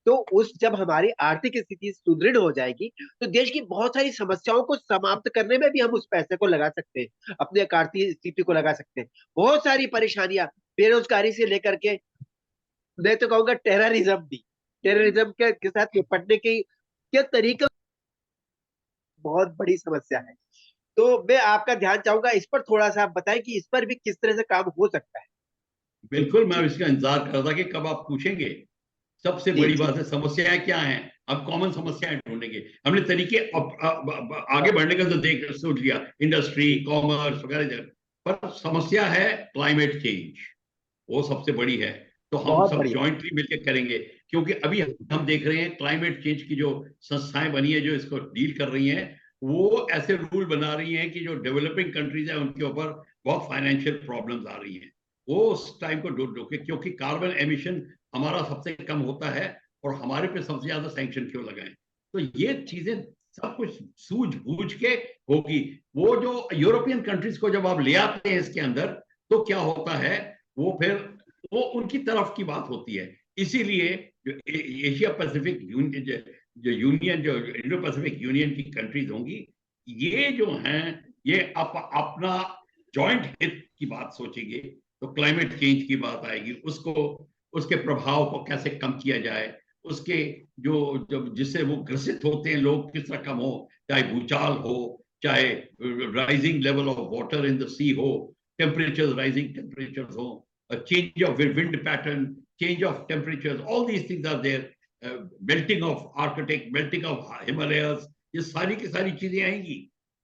A: तो उस जब हमारी आर्थिक स्थिति सुदृढ़ हो जाएगी तो देश की बहुत सारी समस्याओं को समाप्त करने में भी हम उस पैसे को लगा सकते हैं, अपने आर्थिक स्थिति को लगा सकते हैं। बहुत सारी परेशानियां, बेरोजगारी से लेकर के, मैं तो कहूंगा टेररिज्म भी, टेररिज्म के साथ निपटने के तरीके बहुत बड़ी समस्या है। तो मैं आपका ध्यान चाहूंगा इस पर, थोड़ा सा आप बताएं कि इस पर भी किस तरह से काम हो सकता है।
C: बिल्कुल, मैं
A: जी
C: इसका इंतजार कर रहा था कि कब आप पूछेंगे। सबसे
A: जी
C: बड़ी
A: जी।
C: बात है समस्याएं क्या हैं। अब कॉमन समस्याएं ढूंढेंगे। हमने तरीके आगे बढ़ने का तो देख सोच लिया, इंडस्ट्री, कॉमर्स वगैरह, पर समस्या है क्लाइमेट चेंज, वो सबसे बड़ी है। तो हम
A: बहुत
C: सब
A: बढ़िया।
C: जॉइंटली मिलकर करेंगे, क्योंकि अभी हम देख रहे हैं क्लाइमेट चेंज की जो संस्थाएं बनी है, जो इसको डील कर रही हैं, वो ऐसे रूल बना रही हैं कि जो डेवलपिंग कंट्रीज है उनके ऊपर बहुत फाइनेंशियल प्रॉब्लम्स आ रही हैं। वो उस टाइम को रोके, क्योंकि कार्बन एमिशन हमारा सबसे कम होता है, और हमारे पे सबसे ज्यादा सैंक्शन क्यों लगाएं। तो ये चीजें सब कुछ सूझबूझ के होगी। वो जो यूरोपियन कंट्रीज को जब आप ले आते हैं इसके अंदर, तो क्या होता है, वो फिर वो उनकी तरफ की बात होती है। इसीलिए जो एशिया पैसिफिक यूनियन, जो यूनियन, जो इंडो पैसिफिक यूनियन की कंट्रीज होंगी, ये जो हैं, ये अपना जॉइंट हित की बात सोचेंगे। तो क्लाइमेट चेंज की बात आएगी, उसको, उसके प्रभाव को कैसे कम किया जाए, उसके जो जब जिससे वो ग्रसित होते हैं लोग किस तरह कम हो, चाहे भूचाल हो, चाहे rising level of water in the sea हो, टेम्परेचर, राइजिंग टेम्परेचर हो, a change of wind pattern, change of temperatures, all these things are there. Melting of Arctic, melting of Himalayas, ये सारी की सारी चीजें आएंगी।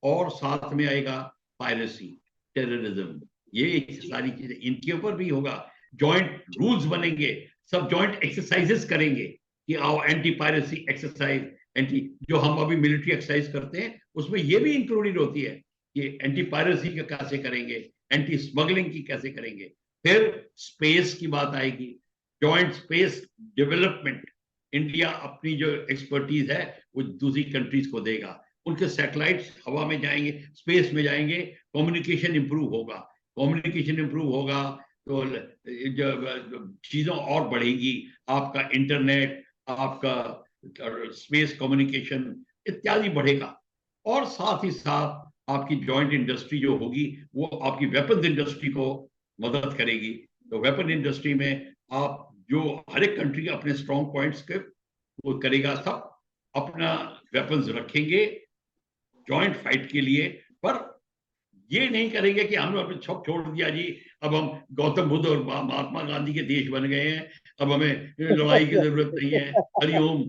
C: और साथ में आएगा पायरेसी, टेररिज्म, ये सारी चीजें इनके ऊपर भी होगा। जॉइंट रूल्स बनेंगे, सब जॉइंट एक्सरसाइजेस करेंगे कि आओ एंटी पायरेसी एक्सरसाइज, एंटी, जो हम अभी मिलिट्री एक्सरसाइज करते हैं उसमें ये भी इंक्लूडेड होती है कि एंटी पायरेसी का कैसे करेंगे, एंटी स्मगलिंग की कैसे करेंगे। फिर स्पेस की बात आएगी, जॉइंट स्पेस डेवलपमेंट। इंडिया अपनी जो एक्सपर्टीज है वो दूसरी कंट्रीज को देगा, उनके सैटेलाइट्स हवा में जाएंगे, स्पेस में जाएंगे, कम्युनिकेशन इंप्रूव होगा। कम्युनिकेशन इंप्रूव होगा तो चीजों और बढ़ेंगी, आपका इंटरनेट, आपका स्पेस कम्युनिकेशन इत्यादि बढ़ेगा। और साथ ही साथ आपकी जॉइंट इंडस्ट्री जो होगी, वो आपकी वेपन्स इंडस्ट्री को मदद करेगी। तो वेपन इंडस्ट्री में आप जो हर एक कंट्री अपने स्ट्रॉन्ग पॉइंट्स के वो करेगा, सब अपना वेपन्स रखेंगे जॉइंट फाइट के लिए। पर ये नहीं करेंगे कि हमने अपने छप छोड़ दिया जी, अब हम गौतम बुद्ध और महात्मा गांधी के देश बन गए हैं, अब हमें लड़ाई की जरूरत नहीं है, हरिओम।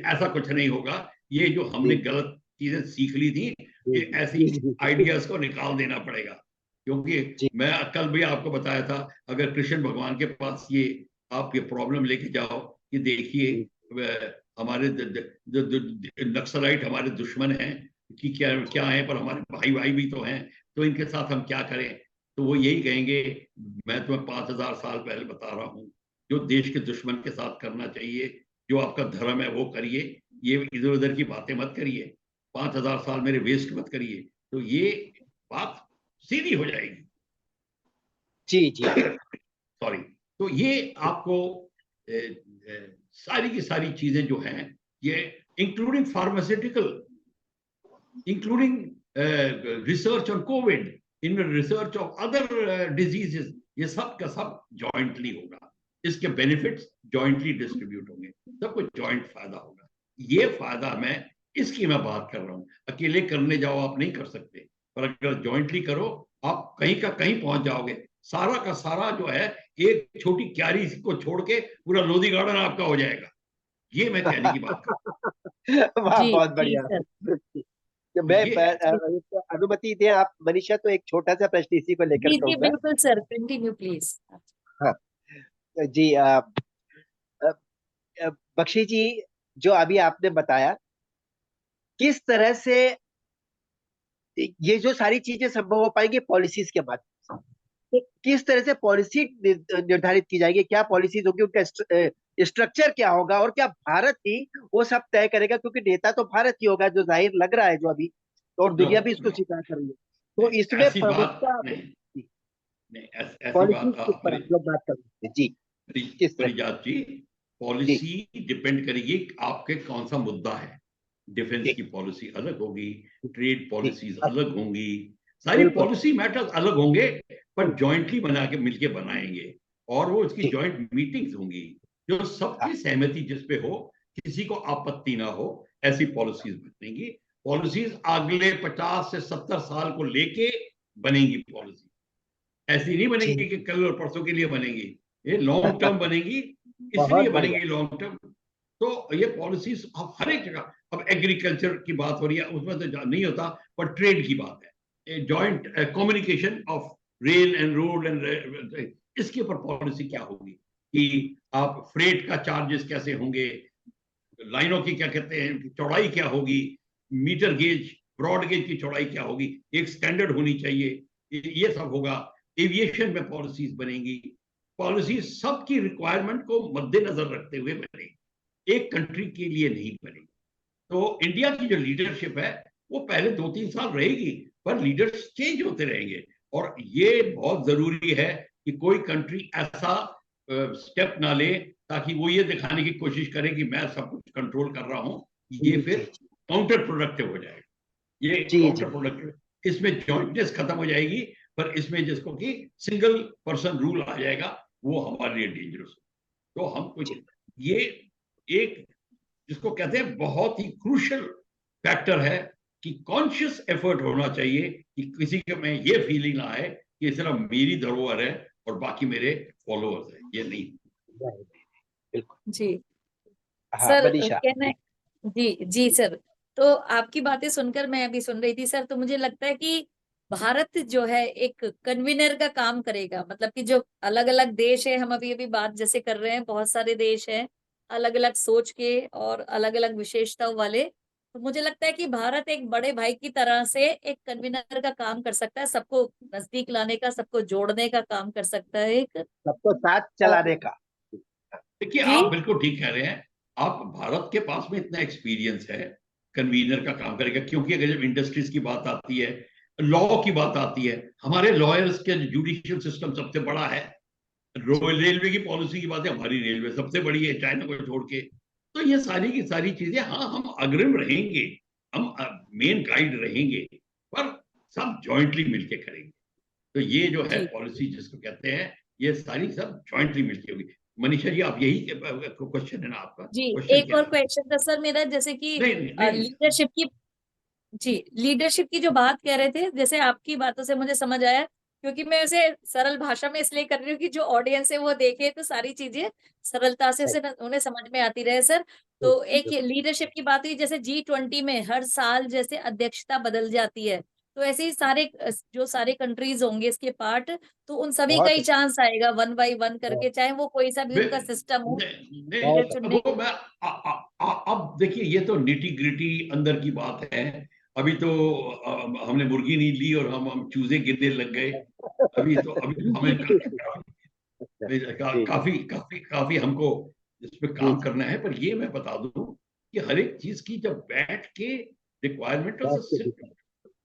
C: ऐसा कुछ नहीं होगा। ये जो हमने
A: जी
C: गलत चीजें सीख ली थी,
A: जी
C: ये ऐसी
A: जी
C: आइडियाज को निकाल देना पड़ेगा। क्योंकि
A: जी
C: मैं कल भी आपको बताया था, अगर कृष्ण भगवान के पास ये आप ये प्रॉब्लम लेके जाओ कि
A: जी
C: देखिए हमारे नक्सलाइट हमारे दुश्मन हैं कि क्या क्या है, पर हमारे भाई भाई भी तो हैं, तो इनके साथ हम क्या करें। तो वो यही कहेंगे, मैं तुम्हें 5000 साल पहले बता रहा हूँ, जो देश के दुश्मन के साथ करना चाहिए, जो आपका धर्म है वो करिए, ये इधर उधर की बातें मत करिए, 5000 साल मेरे वेस्ट मत करिए। तो ये बात सीधी हो जाएगी।
A: जी जी।
C: सॉरी। तो ये आपको सारी की सारी चीजें जो हैं, ये including pharmaceutical, including research on COVID, in research of other diseases, ये सब का सब जॉइंटली होगा, इसके बेनिफिट्स जॉइंटली डिस्ट्रीब्यूट होंगे, सब कुछ जॉइंट फायदा होगा। ये फायदा इसकी मैं बात कर रहा हूँ। अकेले करने जाओ आप नहीं कर सकते, पर अगर जॉइंटली करो आप कहीं का कहीं पहुंच जाओगे। सारा का सारा जो है, एक छोटी क्यारी को छोड़ के पूरा लोधी गार्डन आपका हो जाएगा। ये मैं कहने की बात कर
A: वाह,
B: जी
A: बहुत
B: जी
A: बढ़िया।
B: सर।
A: तो
C: रहा हूँ। ये
B: जी
A: अनुमति दें आप मनीषा, तो एक छोटा सा प्रश्न इसी को लेकर
B: जी जी
A: कहूंगा।
B: बिल्कुल सर, कंटिन्यू प्लीज।
A: हाँ जी। अ, बख्शी जी, जो अभी आपने बताया किस तरह से ये जो सारी चीजें संभव हो पाएंगी पॉलिसीज के माध्यम से, तो किस तरह से पॉलिसी निर्धारित की जाएगी, क्या पॉलिसीज होगी, उनका स्ट्रक्चर क्या होगा, और क्या भारत ही वो सब तय करेगा, क्योंकि नेता तो भारत ही होगा, जो जाहिर लग रहा है जो अभी, और
C: नो
A: दुनिया भी इसको
C: नो,
A: स्वीकार कर रही है। तो इसमें
C: ऐसी बात
A: प्रमुखता
C: नहीं, नहीं ऐसी
A: पॉलिसीज
C: बात
A: किस पर आप लोग बात कर रहे हैं जी, किस तरह।
C: परिजात जी, पॉलिसी डिपेंड करेगी कि आपके कौन सा मुद्दा है। डिफेंस की पॉलिसी अलग होगी, ट्रेड पॉलिसीज अलग होंगी, सारी
A: बिल्कुल
C: पॉलिसी मैटर्स अलग होंगे, पर जॉइंटली बना के मिलके बनाएंगे। और वो इसकी
A: जी
C: जॉइंट मीटिंग्स होंगी जो
A: हाँ,
C: सबकी सहमति जिस पे हो, किसी को आपत्ति ना हो, ऐसी पॉलिसीज बनेंगी। पॉलिसीज अगले 50 से 70 साल को लेके बनेंगी पॉलिसी, ऐसी नहीं
A: जी
C: बनेगी कि कल और परसों के लिए बनेगी। ये लॉन्ग टर्म बनेगी,
A: बहुत
C: इसलिए
A: बढ़िया।
C: बनेगी लॉन्ग टर्म। तो ये पॉलिसीज अब हर एक जगह, अब एग्रीकल्चर की बात हो रही है, उसमें तो नहीं होता, पर ट्रेड की बात है, joint communication of rail and road and, इसके ऊपर पॉलिसी क्या होगी कि आप फ्रेट का चार्जेस कैसे होंगे, लाइनों की क्या कहते हैं चौड़ाई क्या होगी, मीटर गेज ब्रॉड गेज की चौड़ाई क्या होगी, एक स्टैंडर्ड होनी चाहिए, ये सब होगा। एविएशन में पॉलिसीज बनेंगी, पॉलिसी सबकी रिक्वायरमेंट को मद्देनजर रखते हुए बनेगी, एक कंट्री के लिए नहीं बनेगी। तो इंडिया की जो लीडरशिप है वो पहले 2-3 साल रहेगी, पर लीडर्स चेंज होते रहेंगे। और ये बहुत जरूरी है कि कोई कंट्री ऐसा स्टेप ना ले ताकि वो ये दिखाने की कोशिश करे कि मैं सब कुछ कंट्रोल कर रहा हूं, ये
A: जी
C: फिर
A: जी
C: काउंटर प्रोडक्टिव हो जाएगा। ये
A: जी जी
C: काउंटर प्रोडक्टिव, इसमें जॉइंटनेस खत्म हो जाएगी, पर इसमें जिसको कि सिंगल पर्सन रूल आ जाएगा, वो हमारे लिए डेंजरस हो। तो हम कुछ,
A: जी
C: ये एक जिसको कहते हैं बहुत ही क्रूशियल फैक्टर है कि कॉन्शियस एफर्ट होना चाहिए कि किसी के में ये फीलिंग ना आए कि सिर्फ मेरी धरोहर है और बाकी मेरे फॉलोअर्स हैं, ये नहीं।
A: बिल्कुल।
B: जी
A: हाँ
B: सर,
A: मनीषा।
B: कहना है। जी जी सर, तो आपकी बातें सुनकर मैं अभी सुन रही थी सर, तो मुझे लगता है कि भारत जो है एक कन्वीनर का काम करेगा। मतलब कि जो अलग अलग देश है, हम अभी अभी बात जैसे कर रहे हैं, बहुत सारे देश हैं अलग अलग सोच के और अलग अलग विशेषताओं वाले। तो मुझे लगता है कि भारत एक बड़े भाई की तरह से एक कन्वीनर का काम कर सकता है, सबको नजदीक लाने का, सबको जोड़ने का काम कर सकता है एक।
A: सबको साथ
B: और
A: चलाने का।
C: देखिए,
B: जी
C: आप बिल्कुल ठीक कह रहे हैं। आप, भारत के पास में इतना एक्सपीरियंस है, कन्वीनर का काम करेगा, क्योंकि अगर जब इंडस्ट्रीज की बात आती है, लॉ की बात आती है, हमारे लॉयर्स के जुडिशियल सिस्टम सबसे बड़ा है।
A: जी
C: रेलवे की पॉलिसी की बात है, हमारी रेलवे सबसे बड़ी है चाइना को छोड़ के। तो ये सारी की सारी चीजें, हाँ हम अग्रिम रहेंगे, हम मेन गाइड रहेंगे, पर सब जॉइंटली मिलके करेंगे। तो ये जो है
B: जी
C: पॉलिसी जिसको कहते हैं, ये सारी सब जॉइंटली मिलके होगी। मनीषा जी, आप यही क्वेश्चन है ना आपका,
B: जी।
C: क्वेश्चन
B: एक
C: क्या
B: और
C: है?
B: क्वेश्चन था सर मेरा, जैसे कि
C: नहीं नहीं नहीं,
B: लीडरशिप की। जी, लीडरशिप की जो बात कह रहे थे, जैसे आपकी बातों से मुझे समझ आया, क्योंकि मैं उसे सरल भाषा में इसलिए कर रही हूँ कि जो ऑडियंस है वो देखे तो सारी चीजें सरलता से उन्हें समझ में आती रहे सर। तो एक लीडरशिप की बात हुई, जैसे G20 में हर साल जैसे अध्यक्षता बदल जाती है, तो ऐसे ही सारे जो सारे कंट्रीज होंगे इसके पार्ट, तो उन सभी का
A: बहुत
B: ही चांस आएगा 1 by 1 करके,
A: बहुत
B: चाहे वो कोई सा भी उनका सिस्टम हो
C: नहीं
B: लीडर
C: नहीं,
B: चुनने।
C: वो मैं अब देखिए, ये तो निटी ग्रिटी अंदर की बात है। अभी तो हमने मुर्गी नहीं ली और हम चूजे गिनने लग गए। अभी तो हमें
A: जी
C: काफी काफी काफी हमको इस पे
A: जी
C: काम
A: जी
C: करना है। पर ये मैं बता दूं कि हर एक चीज की जब बैठ के रिक्वायरमेंट
A: बहुत कुछ है।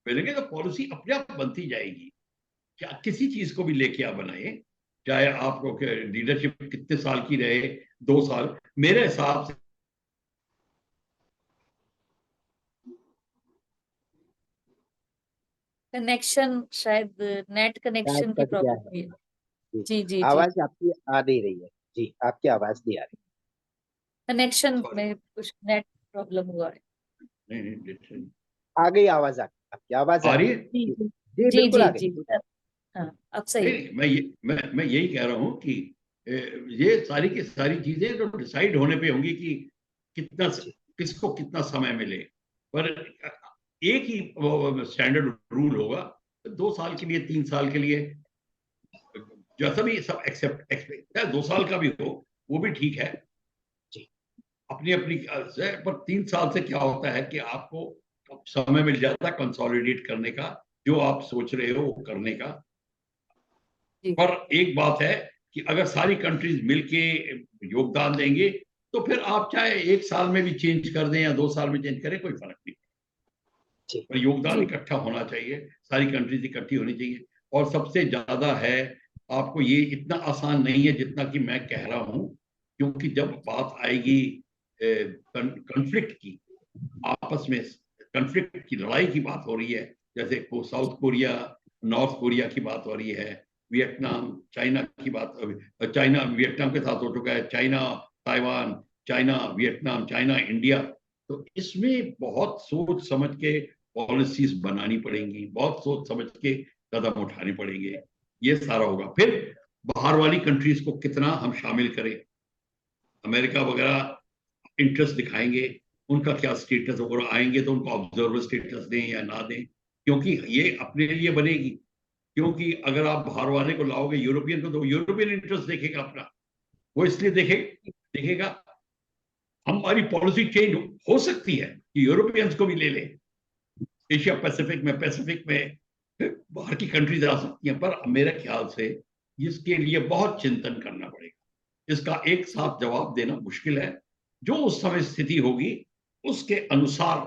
C: मिलेंगे, तो पॉलिसी अपने आप बनती जाएगी। क्या किसी चीज को भी लेके आप बनाए, चाहे आपको लीडरशिप कितने साल की रहे, 2 साल, मेरे हिसाब से
B: कनेक्शन शायद नेट
A: शायद
B: कनेक्शन की
A: कट गया
B: प्रॉब्लम
A: है।
B: हुई है।
A: जी
B: जी जी जी।
A: आवाज आपकी आ नहीं रही है। जी आपकी आवाज नहीं आ रही।
B: कनेक्शन
C: सॉरी,
B: में कुछ नेट प्रॉब्लम हुआ है।
C: नहीं नहीं,
A: आ गई आवाज, आ गई आपकी आवाज आ
C: आ
A: गई।
C: रही है।
B: जी
A: जी
B: जी
A: जी
B: जी
A: बिल्कुल
B: जी
A: आ गई।
B: जी सर। हाँ, अब सही
C: नहीं
B: है।
C: नहीं, मैं यही कह रहा हूं कि ये सारी की सारी चीजें तो डिसाइड होने पे होंगी कि कितना,
A: जी
C: किसको कितना समय मिले। पर एक ही स्टैंडर्ड रूल होगा, 2 साल के लिए, 3 साल के लिए, जैसा भी सब एक्सेप्ट एक्सपेक्ट, 2 साल का भी हो वो भी ठीक है,
A: जी
C: अपनी अपनी से। पर 3 साल से क्या होता है कि आपको समय मिल जाता है कंसोलिडेट करने का, जो आप सोच रहे हो वो करने का।
B: जी
C: पर एक बात है कि अगर सारी कंट्रीज मिलके योगदान देंगे, तो फिर आप चाहे 1 साल में भी चेंज कर दें या 2 साल में चेंज करें, कोई फर्क नहीं।
A: जी
C: पर योगदान
B: जी
C: इकट्ठा होना चाहिए, सारी कंट्रीज इकट्ठी होनी चाहिए। और सबसे ज्यादा है, आपको ये इतना आसान नहीं है जितना कि मैं कह रहा हूं, क्योंकि जब बात आएगी कॉन्फ्लिक्ट की, आपस में कॉन्फ्लिक्ट की, लड़ाई की बात हो रही है, जैसे साउथ कोरिया नॉर्थ कोरिया की बात हो रही है, वियतनाम चाइना की बात, चाइना वियतनाम के साथ हो चुका है, China Taiwan, China Vietnam, China India. तो इसमें बहुत सोच समझ के पॉलिसीज बनानी पड़ेंगी, बहुत सोच समझ के कदम उठाने पड़ेंगे, ये सारा होगा। फिर बाहर वाली कंट्रीज को कितना हम शामिल करें, अमेरिका वगैरह इंटरेस्ट दिखाएंगे, उनका क्या स्टेटस, वगैरह आएंगे तो उनको ऑब्जर्वर स्टेटस दें या ना दें, क्योंकि ये अपने लिए बनेगी। क्योंकि अगर आप बाहर वाले को लाओगे यूरोपियन को, तो यूरोपियन इंटरेस्ट देखेगा अपना, वो इसलिए देखेगा हमारी पॉलिसी चेंज हो सकती है कि यूरोपियंस को भी ले ले, एशिया पैसिफिक में बाहर की कंट्रीज आ सकती हैं। पर मेरे ख्याल से इसके लिए बहुत चिंतन करना पड़ेगा, इसका एक साथ जवाब देना मुश्किल है। जो उस समय स्थिति होगी उसके अनुसार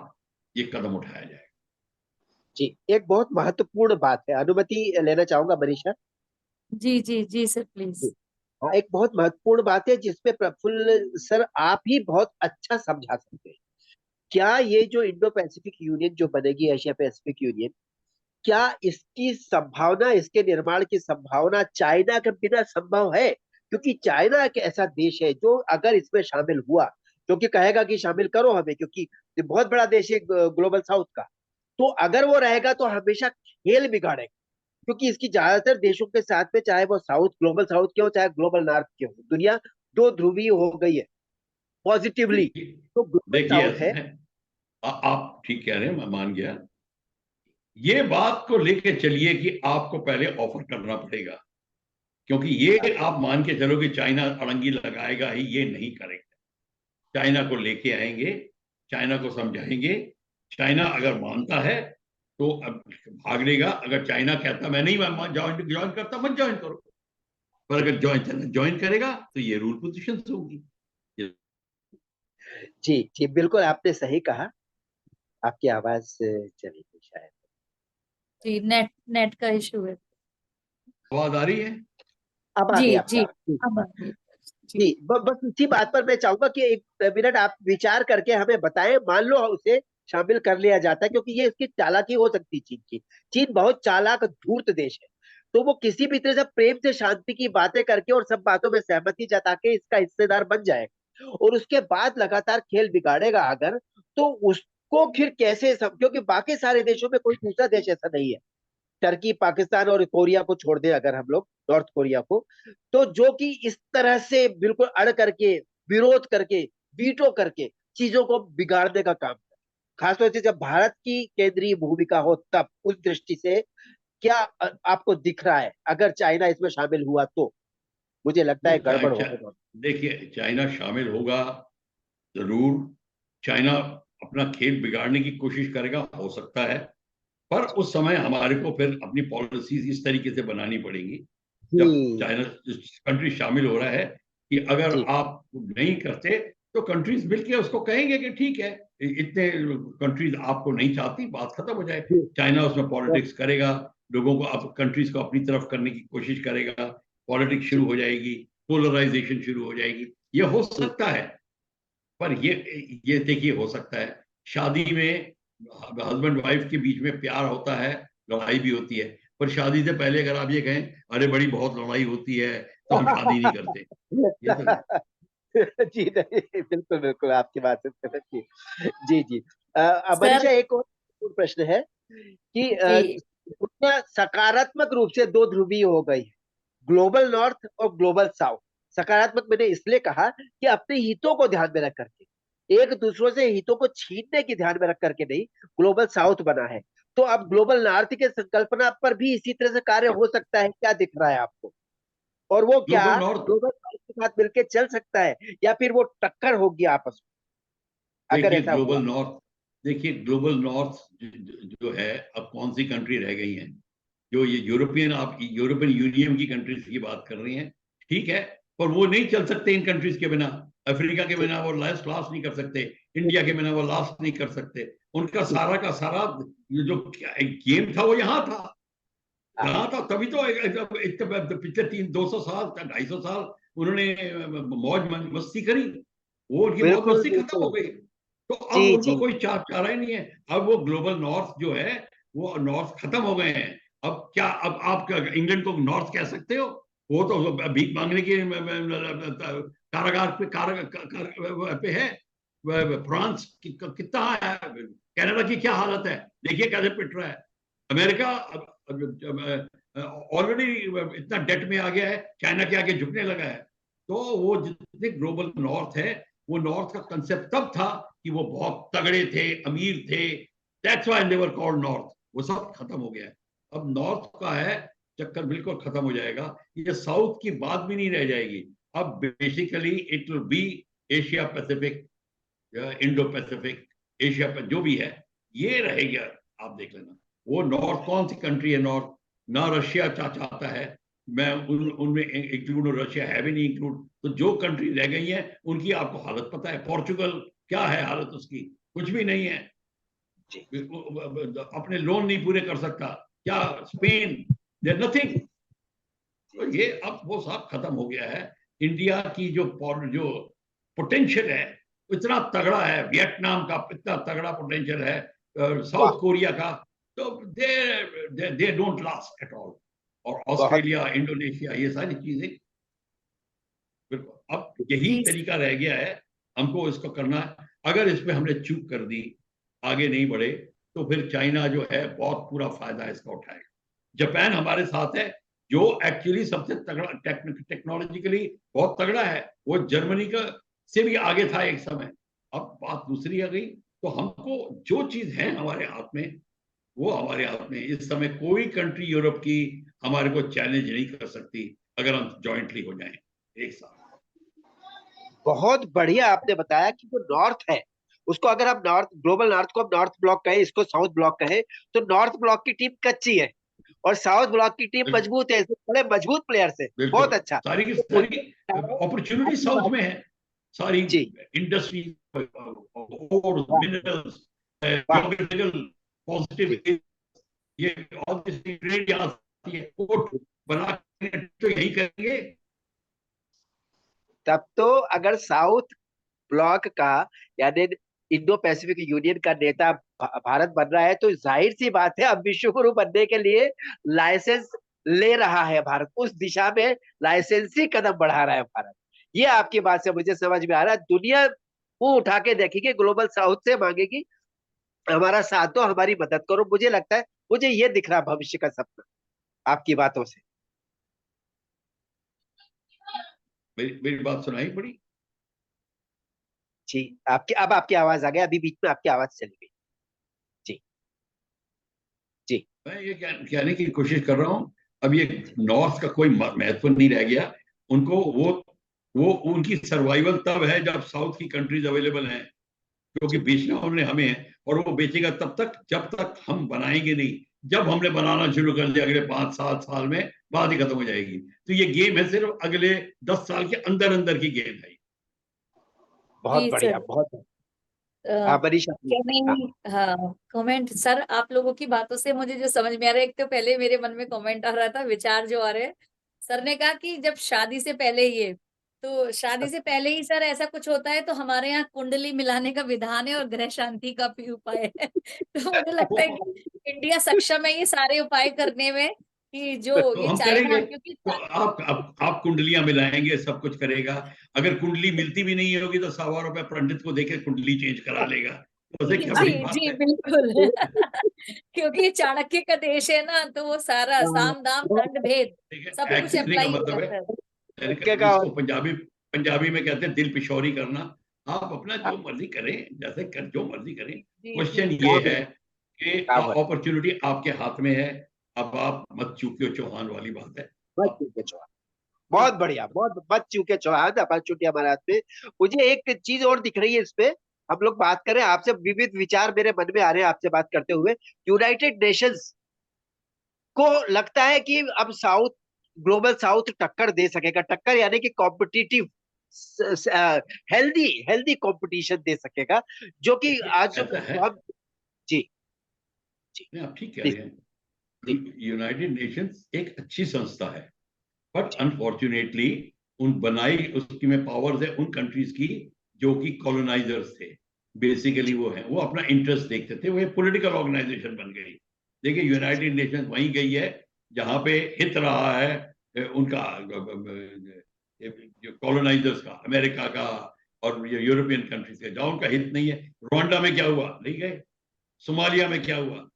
C: ये कदम उठाया जाएगा।
A: जी, एक बहुत महत्वपूर्ण बात है, अनुमति लेना चाहूंगा मनीषा।
B: जी जी जी सर प्लीज।
A: हाँ, एक बहुत महत्वपूर्ण बात है जिसपे प्रफुल्ल सर आप ही बहुत अच्छा समझा सकते हैं। क्या ये जो इंडो पैसिफिक यूनियन जो बनेगी, एशिया पैसिफिक यूनियन, क्या इसकी संभावना, इसके निर्माण की संभावना चाइना के बिना संभव है? क्योंकि चाइना एक ऐसा देश है जो अगर इसमें शामिल हुआ, जो कि कहेगा कि शामिल करो हमें, क्योंकि ये बहुत बड़ा देश है ग्लोबल साउथ का, तो अगर वो रहेगा तो हमेशा खेल बिगाड़ेगा। क्योंकि इसकी ज्यादातर देशों के साथ में, चाहे वो साउथ, ग्लोबल साउथ के हो, चाहे ग्लोबल नॉर्थ के हो, दुनिया दो ध्रुवीय हो गई है पॉजिटिवली। तो ग्लोबल
C: देखिए
A: साउथ
C: ऐसा
A: है।
C: है, आप ठीक कह रहे हैं, मैं मान गया। ये बात को लेके चलिए कि आपको पहले ऑफर करना पड़ेगा, क्योंकि ये आप मान के चलो कि चाइना अड़ंगी लगाएगा ही, ये नहीं करेगा। चाइना को लेके आएंगे, चाइना को समझाएंगे, चाइना अगर मानता है तो अब भाग लेगा, अगर चाइना कहता मैं नहीं ज्वाइन करता, मत ज्वाइन करो। पर अगर ज्वाइन करेगा तो ये रूल पोजिशन होगी।
A: जी जी, बिल्कुल आपने सही कहा। आपकी आवाज चली गई शायद।
B: जी नेट नेट का इशू है।
C: आवाज आ रही है?
A: अब आ गई
B: जी
A: आपकी
B: जी
A: आवाज।
B: अब आ गई। जी
A: जी, बस इसी बात पर मैं चाहूंगा कि एक मिनट आप विचार करके हमें बताएं। मान लो उसे शामिल कर लिया जाता है, क्योंकि ये इसकी चालाकी हो सकती है चीन की। चीन बहुत चालाक धूर्त देश है, तो वो किसी भी तरह से प्रेम से शांति की बातें करके और सब बातों में सहमति जता के इसका हिस्सेदार बन जाएगा, और उसके बाद लगातार खेल बिगाड़ेगा अगर, तो उसको फिर कैसे क्योंकि बाकी सारे देशों में कोई दूसरा देश ऐसा नहीं है, टर्की, पाकिस्तान और कोरिया को छोड़ दें अगर हम लोग, नॉर्थ कोरिया को, तो जो कि इस तरह से बिल्कुल अड़ करके, विरोध करके, वीटो करके चीजों को बिगाड़ने का काम करे, खासतौर से जब भारत की केंद्रीय भूमिका हो तब। उस दृष्टि से क्या आपको दिख रहा है अगर चाइना इसमें शामिल हुआ तो? मुझे लगता है गड़बड़ होगा।
C: देखिए चाइना शामिल होगा जरूर, चाइना अपना खेल बिगाड़ने की कोशिश करेगा, हो सकता है। पर उस समय हमारे को फिर अपनी पॉलिसीज इस तरीके से बनानी पड़ेगी, जब
A: जी
C: चाइना कंट्री शामिल हो रहा है, कि अगर
A: जी
C: आप नहीं करते तो कंट्रीज मिलके उसको कहेंगे कि ठीक है, इतने कंट्रीज आपको नहीं चाहती, बात खत्म हो जाए।
A: जी।
C: चाइना उसमें पॉलिटिक्स करेगा, लोगों को अब कंट्रीज को अपनी तरफ करने की कोशिश करेगा, पॉलिटिक्स शुरू हो जाएगी, पोलराइजेशन शुरू हो जाएगी। ये हो
A: जी
C: सकता है। पर ये देखिए, हो सकता है शादी में हस्बैंड वाइफ के बीच में प्यार होता है, लड़ाई भी होती है, पर शादी से पहले अगर आप ये कहें अरे बड़ी बहुत लड़ाई होती है तो हम शादी नहीं करते, ये तो नहीं।
A: जी नहीं, बिल्कुल बिल्कुल आपकी बात से सहमत थी। जी जी।
B: सर।
A: मनीषा, एक और प्रश्न है कि
B: जी
A: दुनिया सकारात्मक रूप से दो ध्रुवीय हो गई है, ग्लोबल नॉर्थ और ग्लोबल साउथ। सकारात्मक मैंने इसलिए कहा कि अपने हितों को ध्यान में रख करके, एक दूसरों से हितों को छीनने की ध्यान में रख करके नहीं, ग्लोबल साउथ बना है। तो अब ग्लोबल नॉर्थ के संकल्पना पर भी इसी तरह से कार्य हो सकता है, क्या दिख रहा है आपको? और वो क्या
C: ग्लोबल नॉर्थ,
A: ग्लोबल साउथ के साथ मिलकर चल सकता है, या फिर वो टक्कर होगी आपस में अगर
C: देखिए
A: ऐसा
C: ग्लोबल
A: हुआ?
C: नॉर्थ, देखिए ग्लोबल नॉर्थ जो है, अब कौन सी कंट्री रह गई हैं? जो ये यूरोपियन, आप यूरोपियन यूनियन की कंट्रीज की बात कर रही हैं, ठीक है, पर वो नहीं चल सकते इन कंट्रीज के बिना। अफ्रीका के
A: जी
C: बिना वो लास्ट लास्ट नहीं कर सकते, इंडिया के बिना वो लास्ट नहीं कर सकते। उनका
A: जी।
C: सारा का सारा जो गेम था वो यहाँ था,
A: हाँ
C: यहाँ था। तभी तो पिछले 200 साल 250 साल उन्होंने मौज मस्ती करी, वो उनकी मौज
A: बिल्कुल
C: मस्ती खत्म हो
A: बिल्कुल।
C: गई। तो अब
A: जी
C: उनको
A: जी।
C: कोई चारा ही नहीं है। अब वो ग्लोबल नॉर्थ जो है, वो नॉर्थ खत्म हो गए हैं। अब क्या, अब आप इंग्लैंड को नॉर्थ कह सकते हो? वो तो भीख मांगने की कारागार पे पे है। फ्रांस कितना है, कनाडा की क्या हालत है, देखिए कैसे पिट रहा है। अमेरिका ऑलरेडी इतना डेट में आ गया है, चाइना के आगे झुकने लगा है। तो वो जितने ग्लोबल नॉर्थ है, वो नॉर्थ का कंसेप्ट तब था कि वो बहुत तगड़े थे, अमीर थे, that's why they were called north. वो सब खत्म हो गया है। अब नॉर्थ का है चक्कर बिल्कुल खत्म हो जाएगा। ये साउथ की बात भी नहीं रह जाएगी। अब basically it will be Asia Pacific, Indo Pacific, Asia पर जो भी है ये रहेगा। आप देख लेना, वो नॉर्थ कौन सी कंट्री है नॉर्थ? ना रशिया चाहता है, मैं उनमें इंक्लूड, रशिया है भी नहीं इंक्लूड। तो जो कंट्री रह गई है उनकी आपको हालत पता है। पोर्चुगल क्या है हालत उसकी? कुछ भी नहीं है,
A: जी
C: अपने लोन नहीं पूरे कर सकता। क्या स्पेन, देयर नथिंग। तो ये अब वो सब खत्म हो गया है। इंडिया की जो पोटेंशियल है इतना तगड़ा है, वियतनाम का इतना तगड़ा पोटेंशियल है,
A: वाह।
C: साउथ कोरिया का। तो they don't last at all. और
A: बहुत
C: ऑस्ट्रेलिया, इंडोनेशिया, ये सारी चीजें बिल्कुल। अब यही
B: जी
C: तरीका रह गया है हमको इसको करना है। अगर इसमें हमने चूक कर दी, आगे नहीं बढ़े, तो फिर चाइना जो है बहुत पूरा फायदा इसका उठाएगा। जापान हमारे साथ है, जो एक्चुअली सबसे तगड़ा टेक्नोलॉजिकली बहुत तगड़ा है। वो जर्मनी का से भी आगे था एक समय। अब बात दूसरी आ गई। तो हमको जो चीज है हमारे हाथ में, वो हमारे हाथ में इस समय कोई कंट्री यूरोप की हमारे को चैलेंज नहीं कर सकती, अगर हम जॉइंटली हो जाएं एक साथ।
A: बहुत बढ़िया आपने बताया कि जो नॉर्थ है उसको अगर हम नॉर्थ, ग्लोबल नॉर्थ को हम नॉर्थ ब्लॉक कहें, इसको साउथ ब्लॉक कहें, तो नॉर्थ ब्लॉक की टीम कच्ची है और साउथ ब्लॉक की टीम
C: बिल्कुल
A: मजबूत है, इसमें बड़े मजबूत प्लेयर्स है।
C: बिल्कुल।
A: बहुत अच्छा।
C: सारी की
A: तो
C: सारी
A: मुझे बताओ,
C: अपॉर्चुनिटी
A: आपकी
C: साउथ
A: बात।
C: में है। सारी
A: जी।
C: इंडस्ट्री, और
A: वाह
C: मिनरल्स,
A: वाह।
C: ज्योग्राफिकल पॉजिटिव,
A: जी।
C: ये ऑल दिस ट्रेड यहाँ आती है, कोट बना के तो यही करेंगे।
A: तब तो अगर साउथ ब्लॉक का, यानी इंडो पैसिफिक यूनियन का नेता भारत बन रहा है, तो जाहिर सी बात है अब विश्व गुरु बनने के लिए लाइसेंस ले रहा है भारत, उस दिशा में लाइसेंसी कदम बढ़ा रहा है भारत। ये आपकी बात से मुझे समझ में आ रहा है। दुनिया मुंह उठा के देखेगी, ग्लोबल साउथ से मांगेगी हमारा साथ दो, हमारी मदद करो। मुझे लगता है, मुझे ये दिख रहा है भविष्य का सपना आपकी बातों से।
C: मेरी बात सुनाई पड़ी?
A: जी। आपकी, अब आपकी आवाज आ गई, अभी बीच में आपकी आवाज चली गई। जी जी।
C: मैं ये कहने की कोशिश कर रहा हूँ, अब ये नॉर्थ का कोई महत्व नहीं रह गया। उनको वो उनकी सर्वाइवल तब है जब साउथ की कंट्रीज अवेलेबल हैं, क्योंकि
A: जी
C: बेचना उन्होंने हमें है। और वो बेचेगा तब तक जब तक हम बनाएंगे नहीं। जब हमने बनाना शुरू कर दिया अगले 5-7 साल में, बात ही खत्म हो जाएगी। तो ये गेम है सिर्फ अगले 10 साल के अंदर अंदर की गेम है।
A: बहुत
B: जी
A: बढ़िया,
B: सर।
A: बहुत बढ़िया। हाँ मनीषा please।
B: क्या
A: हाँ
B: नहीं, हाँ कमेंट सर, आप लोगों की बातों से मुझे जो समझ में आ रहा है, एक तो पहले मेरे मन में कमेंट आ रहा था, विचार जो आ रहे हैं। सर ने कहा कि जब शादी से पहले ये, तो शादी से पहले ही सर ऐसा कुछ होता है, तो हमारे यहाँ कुंडली मिलाने का विधान है और ग्रह शांति का भी उपाय है। तो मुझे लगता है कि इंडिया सक्षम है ये सारे उपाय करने में, कि जो
C: तो
B: ये
C: हम
B: चाइना,
C: करेंगे।
B: क्योंकि
C: तो आप कुंडलियां मिलाएंगे, सब कुछ करेगा। अगर कुंडली मिलती भी नहीं होगी तो 100 रुपए पंडित को देके कुंडली चेंज करा लेगा। तो उसे क्या
B: जी
C: बड़ी बात
B: जी
C: है?
B: बिल्कुल। क्योंकि ये चाणक्य का देश है ना, तो वो सारा साम दाम दंड भेद
C: ठीक
B: सब
C: है,
B: कुछ
C: कहने का
B: अप्लाई
C: मतलब
B: होगा
C: है,
B: सर।
A: का।
C: जिसको पंजाबी पंजाबी में कहते हैं दिल पिशौरी करना। आप अपना जो मर्जी करें, जैसे कर जो मर्जी करें।
B: जी जी
C: क्वेश्चन ये
A: काम है,
C: है कि
A: काम है।
C: अपॉर्चुनिटी आपके हाथ में है। अब आप मत चूकियो, चौहान वाली बात है।
A: बस
C: आप
A: चूके चौहान। बहुत बढ़िया, बहुत बच चूके चौहान, अपन चुटिया महाराज पे। मुझे एक चीज और दिख रही है इसपे, हम लोग बात करें आपसे, विविध विचार मेरे मन में आ रहे हैं आपसे बात करते हुए। यूनाइटेड नेशंस को लगता है कि अब साउथ, ग्लोबल साउथ टक्कर दे सकेगा, टक्कर यानी कि कॉम्पिटिटिव, हेल्दी हेल्दी कंपटीशन दे सकेगा, जो कि
C: देखिए
A: आज
C: ऐसा है,
A: हम। जी जी
C: नहीं आप ठीक कह
A: जी
C: रहे हैं।
A: जी
C: यूनाइटेड नेशंस एक अच्छी संस्था है, बट
A: जी
C: अनफॉर्चुनेटली उन बनाई उसकी में पावर्स है उन कंट्रीज की जो कि कॉलोनाइजर्स थे। बेसिकली वो है, वो अपना इंटरेस्ट देखते थे, वो एक पॉलिटिकल ऑर्गेनाइजेशन बन गई। देखिए यूनाइटेड नेशंस वहीं गई है जहां पे हित रहा है उनका जो कॉलोनाइजर्स का, अमेरिका का और यूरोपियन कंट्रीज का। जहां उनका हित नहीं है, रवांडा में क्या हुआ, नहीं गए। सोमालिया में क्या हुआ,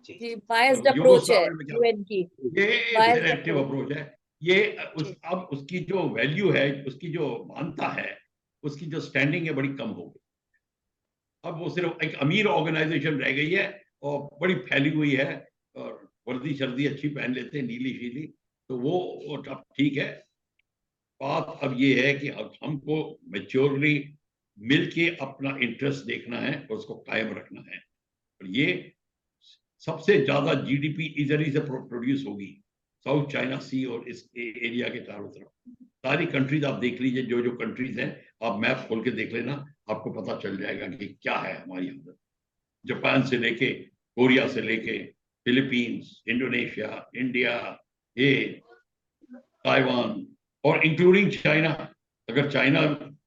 B: जी, बायस्ड अप्रोच है
C: युगोस्लाविया में क्या हुआ।
B: यूएन की,
C: ये
B: बायस्ड
C: सिलेक्टिव
B: अप्रोच।
C: अप्रोच है। ये
B: जी
C: अब उसकी जो वैल्यू है, उसकी जो मानता है, उसकी जो स्टैंडिंग है, बड़ी कम हो गई। अब वो सिर्फ एक अमीर ऑर्गेनाइजेशन रह गई है और बड़ी फैली हुई है, और वर्दी शर्दी अच्छी पहन लेते हैं, नीली शीली, तो वो अब ठीक है। बात अब ये है कि अब हमको मेच्योरली मिलके अपना इंटरेस्ट देखना है और उसको कायम रखना है। और ये सबसे ज्यादा जीडीपी इधर ही से प्रोड्यूस होगी, साउथ चाइना सी और इस एरिया के चारों तरफ। सारी कंट्रीज आप देख लीजिए, जो जो कंट्रीज हैं, आप मैप खोल के देख लेना, आपको पता चल जाएगा कि क्या है हमारी अंदर। जापान से लेके, कोरिया से लेके, फिलीपींस, इंडोनेशिया, इंडिया, ये ताइवान, और इंक्लूडिंग चाइना। अगर चाइना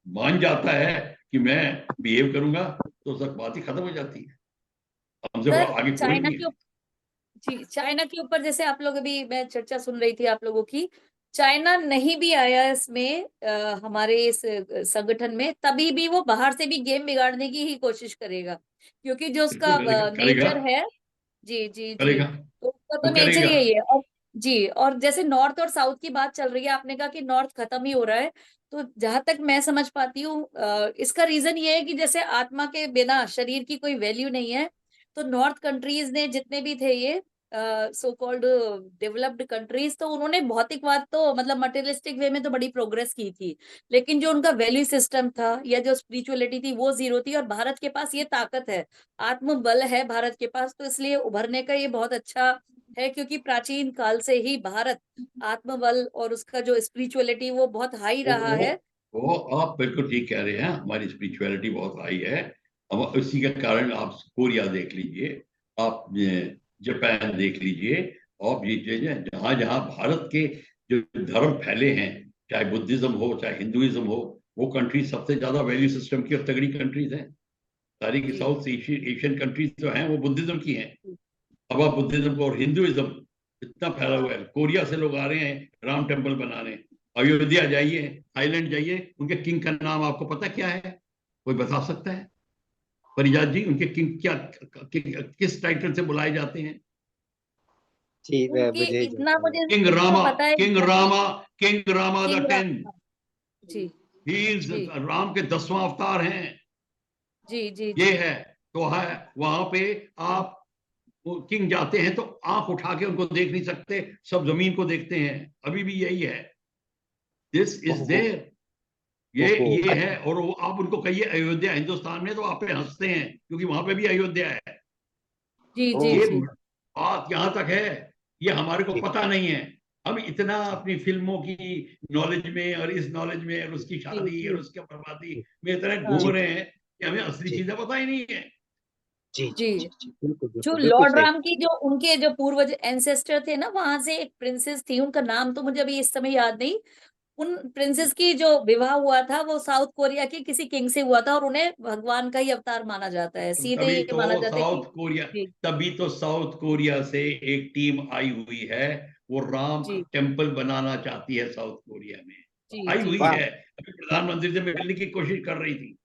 C: मान जाता है कि मैं बिहेव करूंगा, तो सब बात ही खत्म हो जाती है। हमसे
B: सर,
C: आगे कोई
B: चाइना
C: नहीं
B: के
C: है।
B: जी, चाइना के ऊपर जैसे आप लोग, अभी मैं चर्चा सुन रही थी आप लोगों की, चाइना नहीं भी आया इसमें, हमारे इस संगठन में, तभी भी वो बाहर से भी गेम बिगाड़ने की ही कोशिश करेगा, क्योंकि जो उसका
C: बिल्कुल करेगा, करेगा,
B: नेचर है। जी जी जी।
C: करेगा,
B: तो उसका
C: वो
B: तो नेचर
C: करेगा।
B: यही है। और जी, और जैसे नॉर्थ और साउथ की बात चल रही है, आपने कहा कि नॉर्थ खत्म ही हो रहा है। तो जहां तक मैं समझ पाती हूँ, इसका रीजन ये है कि जैसे आत्मा के बिना शरीर की कोई वैल्यू नहीं है। तो नॉर्थ कंट्रीज ने जितने भी थे ये सो कॉल्ड डेवलप्ड कंट्रीज, तो उन्होंने भौतिकवाद तो मतलब मटेरियलिस्टिक वे में तो बड़ी प्रोग्रेस की थी, लेकिन जो उनका वैल्यू सिस्टम था या जो स्पिरिचुअलिटी थी वो जीरो थी। और भारत के पास ये ताकत है, आत्मबल है भारत के पास, तो इसलिए उभरने का ये बहुत अच्छा है, क्योंकि प्राचीन काल से ही भारत आत्मबल और उसका जो स्पिरिचुअलिटी वो बहुत हाई
C: वो
B: रहा
C: वो
B: है।
C: वो आप बिल्कुल ठीक कह रहे हैं, हमारी स्पिरिचुअलिटी बहुत हाई है। हम उसी के कारण आप कोरिया देख लीजिए, आप जापान देख लीजिए, और ये चीजें जहाँ जहाँ भारत के जो धर्म फैले हैं, चाहे बुद्धिज्म हो चाहे हिंदुइज्म हो, वो कंट्री सबसे ज्यादा वैल्यू सिस्टम की और तगड़ी कंट्रीज हैं। सारी की
B: जी
C: साउथ एशियन कंट्रीज जो हैं वो बुद्धिज्म की हैं। अब आप बुद्धिज्म को और हिंदुइज्म इतना फैला हुआ है, कोरिया से लोग आ रहे हैं राम टेम्पल बनाने। अयोध्या जाइए, थाईलैंड जाइए, उनके किंग का नाम आपको पता क्या है? कोई बता सकता है? परिजात जी, उनके किंग क्या, किस टाइटल से बुलाए जाते हैं?
A: जी
B: उनके
A: मुझे
B: इतना मुझे
C: किंग
B: इतना
C: रामा,
B: पता है
C: king Rama, king Rama the
B: king
C: 10।
B: जी
C: ही इज
B: जी
C: राम के 10वां अवतार हैं।
B: जी जी
C: ये
B: जी
C: है, तो है वहां पे आप किंग जाते हैं तो आंख उठा के उनको देख नहीं सकते, सब जमीन को देखते हैं। अभी भी यही है, दिस इज
A: ओहो
C: देयर। ये
A: ओहो
C: ये है।
A: अच्छा
C: और आप उनको कहिए अयोध्या हिंदुस्तान में, तो आप पे हंसते हैं, क्योंकि वहां पे भी अयोध्या है।
B: जी
A: ओ
B: जी
C: ये
B: जी
C: बात यहाँ तक है, ये हमारे को
A: जी
C: पता नहीं है। हम इतना
A: जी
C: अपनी फिल्मों की नॉलेज में और इस नॉलेज में और उसकी
B: जी
C: शादी और
B: जी
C: उसकी बर्बादी
A: जी
C: में इतने घूम
B: हाँ
A: जी
C: रहे हैं कि हमें असली
A: जी
C: चीजें पता ही नहीं है।
A: जी जी
B: जी।
A: जी जी बिल्कुल
B: जो
A: बिल्कुल बिल्कुल
B: लॉर्ड
A: सही।
B: राम की जो उनके जो पूर्वज एंसेस्टर थे ना, वहां से एक प्रिंसेस थी, उनका नाम तो मुझे अभी इस समय याद नहीं। उन प्रिंसेस की जो विवाह हुआ था वो साउथ कोरिया के किसी किंग से हुआ था, और उन्हें भगवान का ही अवतार माना जाता है, सीधे
C: तभी
B: ये
C: तो
B: माना जाता है कि
C: साउथ कोरिया,
B: जी
C: तभी तो साउथ कोरिया से एक टीम आई हुई है। वो राम का
B: जी
C: टेम्पल बनाना चाहती है साउथ कोरिया में,
B: जी
C: आई
B: जी
C: हुई
A: वाह
C: है। अभी प्रधानमंत्री से मिलने की कोशिश कर रही थी।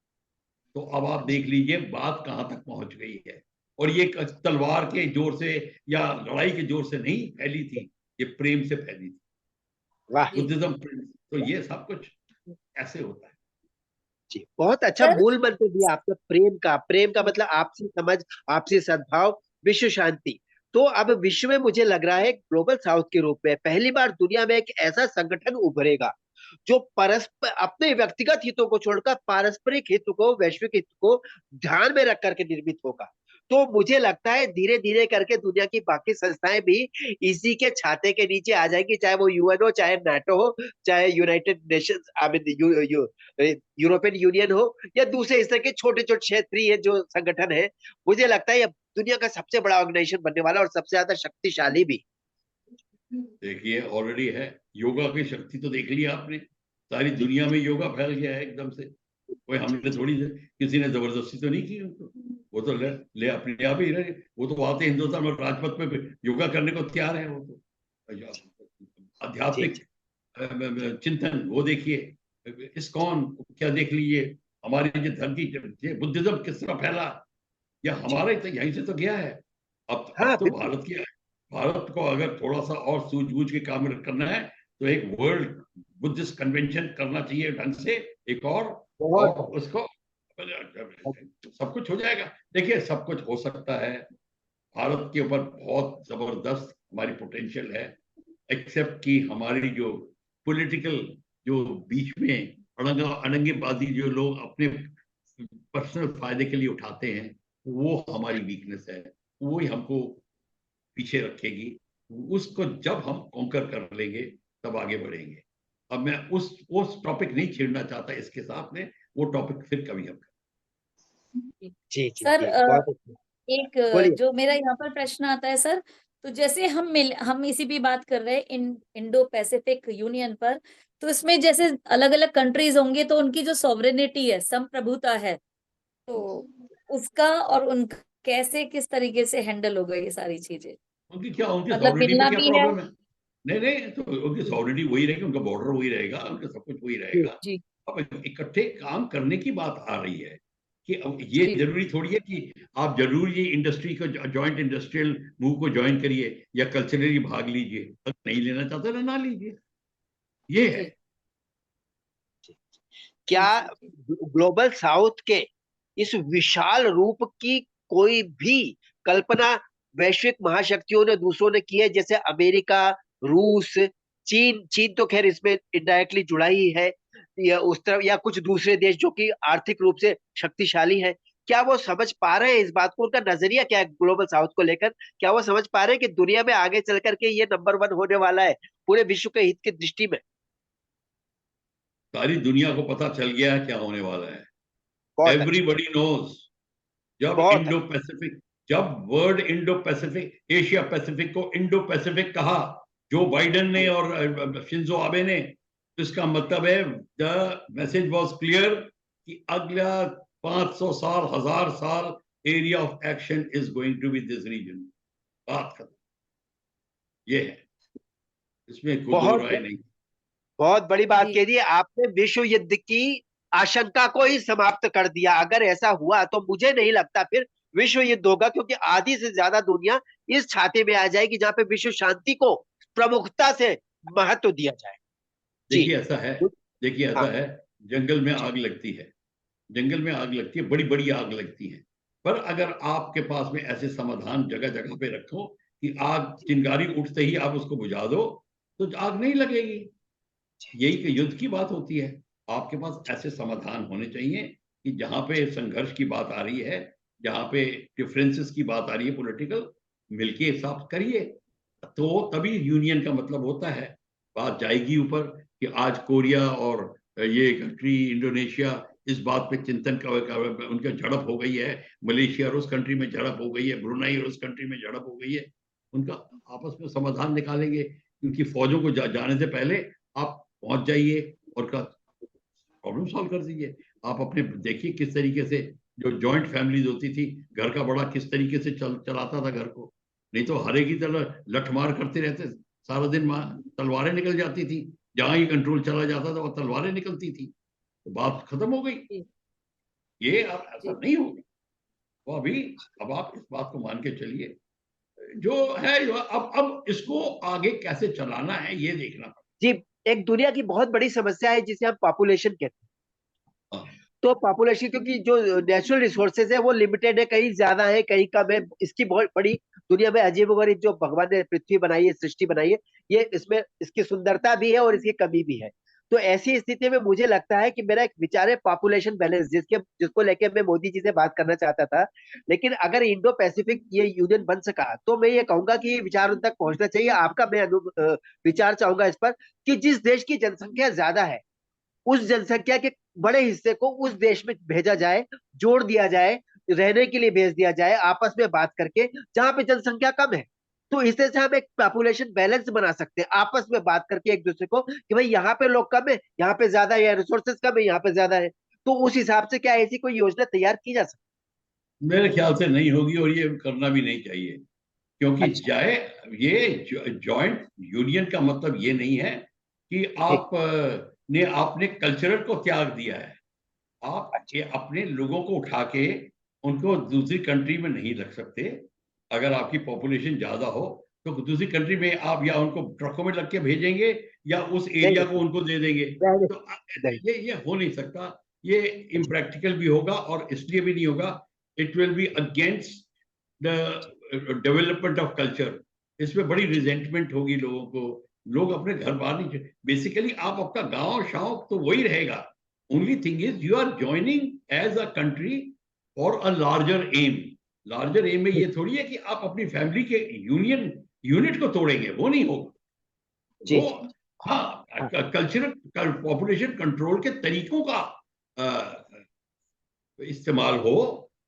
C: तो अब आप देख लीजिए बात कहां तक पहुंच गई है। और ये तलवार के जोर से या लड़ाई के जोर से नहीं फैली थी, ये प्रेम से फैली थी।
A: वाह
B: जी
C: बुद्धिज्म प्रेम। तो ये सब कुछ ऐसे होता है।
A: जी बहुत अच्छा
B: सर।
A: मूल मंत्र दिया आपने, प्रेम का मतलब आपसी समझ, आपसी सद्भाव, विश्व शांति। तो अब विश्व में मुझे लग रहा है ग्लोबल साउथ के रूप में पहली बार दुनिया में एक ऐसा संगठन उभरेगा जो परस्पर अपने व्यक्तिगत हितों को छोड़कर पारस्परिक हित को, वैश्विक हित को ध्यान में रख करके निर्मित होगा। तो मुझे लगता है धीरे धीरे करके दुनिया की बाकी संस्थाएं भी इसी के छाते के नीचे आ जाएंगी, चाहे वो यूएन हो, चाहे नाटो हो, चाहे United Nations, I mean European union हो, या दूसरे इस तरह के छोटे छोटे क्षेत्रीय जो संगठन है। मुझे लगता है ये दुनिया का सबसे बड़ा ऑर्गेनाइजेशन बनने वाला और सबसे ज्यादा शक्तिशाली भी।
C: देखिए ऑलरेडी है, योगा की शक्ति तो देख लिया आपने। सारी दुनिया में योगा फैल गया है एकदम से। कोई हमने थोड़ी, किसी ने जबरदस्ती तो नहीं की उनको, वो तो ले अपने आप ही रहे। वो तो आते हिंदुस्तान में राजपथ में योगा करने को तैयार है। वो तो
A: जी
C: आध्यात्मिक
A: जी
C: चिंतन वो देखिए, इस्कॉन क्या देख लीजिए, हमारी जो धर्म की बुद्धिज्म किस तरह फैला, या
A: जी।
C: हमारा ही तो यहीं से तो गया है।
A: हाँ
C: अब तो
A: बिल्कुल।
C: भारत की, भारत को अगर थोड़ा सा और सूझबूझ के काम करना है तो एक वर्ल्ड बुद्धिस्ट कन्वेंशन करना चाहिए ढंग से, एक और
A: बहुत
C: उसको सब कुछ हो जाएगा। देखिए सब कुछ हो सकता है, भारत के ऊपर बहुत जबरदस्त हमारी पोटेंशियल है, एक्सेप्ट कि हमारी जो पॉलिटिकल, जो बीच में अड़ंगेबाजी जो लोग अपने पर्सनल फायदे के लिए उठाते हैं, वो हमारी वीकनेस है, वो ही हमको पीछे रखेगी। उसको जब हम कॉन्कर कर लेंगे तब आगे बढ़ेंगे। अब मैं उस टॉपिक नहीं छेड़ना चाहता इसके साथ में, वो टॉपिक फिर कभी हम।
A: जी जी
B: सर,
A: जी बहुत अच्छा।
B: एक
A: बोलिए।
B: जो मेरा यहाँ पर प्रश्न आता है सर, तो जैसे हम इसी भी बात कर रहे हैं इंडो पैसिफिक यूनियन पर, तो इसमें जैसे अलग अलग कंट्रीज होंगे तो उनकी जो सॉवरेनिटी है, संप्रभुता है, तो उसका और उनका कैसे किस तरीके से हैंडल होगा ये सारी चीजें?
C: उनकी क्या, उनकी
B: मतलब
C: सॉवरेनिटी पे
B: मिलना
C: क्या
B: भी है।
C: प्रॉब्लम है? नहीं नहीं, तो उनकी सॉवरेनिटी वही रहेगी, उनका बॉर्डर वही रहेगा, उनका सब कुछ वही
A: जी
C: रहेगा।
B: जी
C: अब इकट्ठे काम करने की बात आ रही है कि अब ये
B: जी
C: जरूरी थोड़ी है कि आप जरूर ये इंडस्ट्री को, जॉइंट इंडस्ट्रियल मूव को ज्वाइन करिए या कल्चरली भाग लीजिए। अगर नहीं लेना चाहते तो ना लीजिए, ये है।
B: जी जी
A: क्या
B: जी जी
A: ग्लोबल साउथ के इस विशाल रूप की कोई भी कल्पना वैश्विक महाशक्तियों ने, दूसरों ने की है? जैसे अमेरिका, रूस, चीन। चीन तो खैर इसमें इनडायरेक्टली जुड़ा ही है, या उस तरफ, या कुछ दूसरे देश जो कि आर्थिक रूप से शक्तिशाली हैं। क्या वो समझ पा रहे हैं इस बात को? उनका नजरिया क्या है ग्लोबल साउथ को लेकर? क्या वो समझ पा रहे हैं कि दुनिया में आगे चल करके ये नंबर वन होने वाला है पूरे विश्व के हित की दृष्टि में?
C: सारी दुनिया को पता चल गया है क्या होने वाला है।
A: बहुत अच्छा।
C: Everybody knows. जब
A: बहुत
C: इंडो
A: अच्छा।
C: पैसिफिक, जब word Indo Pacific, Asia Pacific को इंडो पैसिफिक कहा, जो बाइडेन ने और शिंजो आबे ने, तो इसका मतलब है द मैसेज वाज क्लियर कि अगला 500 साल, 1000 साल, area of action is going to be this region. बात खत्म, ये है, इसमें कोई दो
A: बहुत
C: राय नहीं।
A: बहुत बड़ी बात
B: जी
A: कह दी आपने। विश्व युद्ध की आशंका को ही समाप्त कर दिया। अगर ऐसा हुआ तो मुझे नहीं लगता फिर विश्व युद्ध होगा, क्योंकि आधी से ज्यादा दुनिया इस छाते में आ जाएगी जहां पे विश्व शांति को प्रमुखता से महत्व दिया जाए। जी।
C: देखिए ऐसा है, देखिए
A: हाँ
C: ऐसा है, जंगल में
A: जी
C: आग लगती है, जंगल में आग लगती है, बड़ी बड़ी आग लगती है। पर अगर आपके पास में ऐसे समाधान जगह जगह पे रखो कि आग चिंगारी उठते ही आप उसको बुझा दो, तो आग नहीं लगेगी। यही कि युद्ध की बात होती है। आपके पास ऐसे समाधान होने चाहिए कि जहां पे संघर्ष की बात आ रही है, जहां पे डिफरेंसेस की बात आ रही है पॉलिटिकल, मिलके साफ करिए, तो तभी यूनियन का मतलब होता है। बात जाएगी ऊपर कि आज कोरिया और ये कंट्री इंडोनेशिया इस बात पे चिंतन उनका झड़प हो गई है, मलेशिया और उस कंट्री में झड़प हो गई है, ब्रुनाई और उस कंट्री में झड़प हो गई है, उनका आपस में समाधान निकालेंगे। क्योंकि फौजों को जाने से पहले आप पहुंच जाइए और का प्रॉब्लम सॉल्व कर दीजिए। आप अपने देखिए किस तरीके से जो जॉइंट फैमिलीज होती थी, घर का बड़ा किस तरीके से चलाता था घर को। नहीं तो हरे की तरह लठमार करते रहते, सारा दिन तलवारें निकल जाती थी, जहां ही कंट्रोल चला जाता था वो तलवारें निकलती थी, तो बात खत्म हो गई।
B: जी
C: ये अब ऐसा
B: जी
C: नहीं होगा। तो अभी, अब आप इस बात को मान के चलिए, जो है अब इसको आगे कैसे चलाना है ये देखना
A: जी। एक दुनिया की बहुत बड़ी समस्या है जिसे हम पॉपुलेशन कहते हैं।
C: पड़ेगा।
A: तो पॉपुलेशन, क्योंकि जो नेचुरल रिसोर्सेज है वो लिमिटेड है, कहीं ज्यादा है कहीं कम है। इसकी बहुत बड़ी दुनिया में अजीबोगरीब जो भगवान ने पृथ्वी बनाई है, सृष्टि बनाई है, ये इसमें इसकी सुंदरता भी है और इसकी कमी भी है। तो ऐसी स्थिति में मुझे लगता है कि मेरा एक विचार है पॉपुलेशन बैलेंस, जिसको लेके मैं मोदी जी से बात करना चाहता था। लेकिन अगर इंडो पैसिफिक ये यूनियन बन सका तो मैं ये कहूंगा कि ये विचार उन तक पहुंचना चाहिए। आपका मैं विचार चाहूंगा इस पर कि जिस देश की जनसंख्या ज्यादा है, उस जनसंख्या के बड़े हिस्से को उस देश में भेजा जाए, जोड़ दिया जाए, रहने के लिए भेज दिया जाए आपस में बात करके। जहां पे जनसंख्या कम है तो इस तरह से हम एक पॉपुलेशन बैलेंस बना सकते हैं आपस में बात करके एक दूसरे को कि भाई यहाँ पे लोग कम है, यहाँ पे ज्यादा है, रिसोर्सेज कम है, यहाँ पे ज्यादा है। तो उस हिसाब से क्या ऐसी कोई योजना तैयार की जा सकती
C: मेरे ख्याल से नहीं होगी, और ये करना भी नहीं चाहिए, क्योंकि
A: है? अच्छा।
C: जाए ये जॉइंट यूनियन का मतलब ये नहीं है कि
A: ठीक।
C: ने आपने कल्चरल को त्याग दिया है। आप
A: अच्छा।
C: ये अपने लोगों को उठा के उनको दूसरी कंट्री में नहीं रख सकते। अगर आपकी पॉपुलेशन ज्यादा हो तो दूसरी कंट्री में आप या उनको ट्रकों में लग के भेजेंगे या उस
A: नहीं
C: एरिया को
A: नहीं
C: उनको दे देंगे।
A: नहीं
C: तो
A: नहीं।
C: ये हो नहीं सकता। ये
A: अच्छा।
C: इम्प्रैक्टिकल भी होगा, और इसलिए भी नहीं होगा, it will be against the development of culture. इसमें बड़ी रिजेंटमेंट होगी लोगों को। लोग अपने घर बाहर नहीं, बेसिकली आप अपना गांव शाव तो वही रहेगा। Only thing is you are joining as a country for a larger aim. Larger aim में ये थोड़ी है कि आप अपनी फैमिली के यूनिट को तोड़ेंगे, वो नहीं होगा।
A: जी
C: वो,
A: जी।
C: हाँ,
A: हाँ
C: कल्चरल पॉपुलेशन कंट्रोल के तरीकों का इस्तेमाल हो,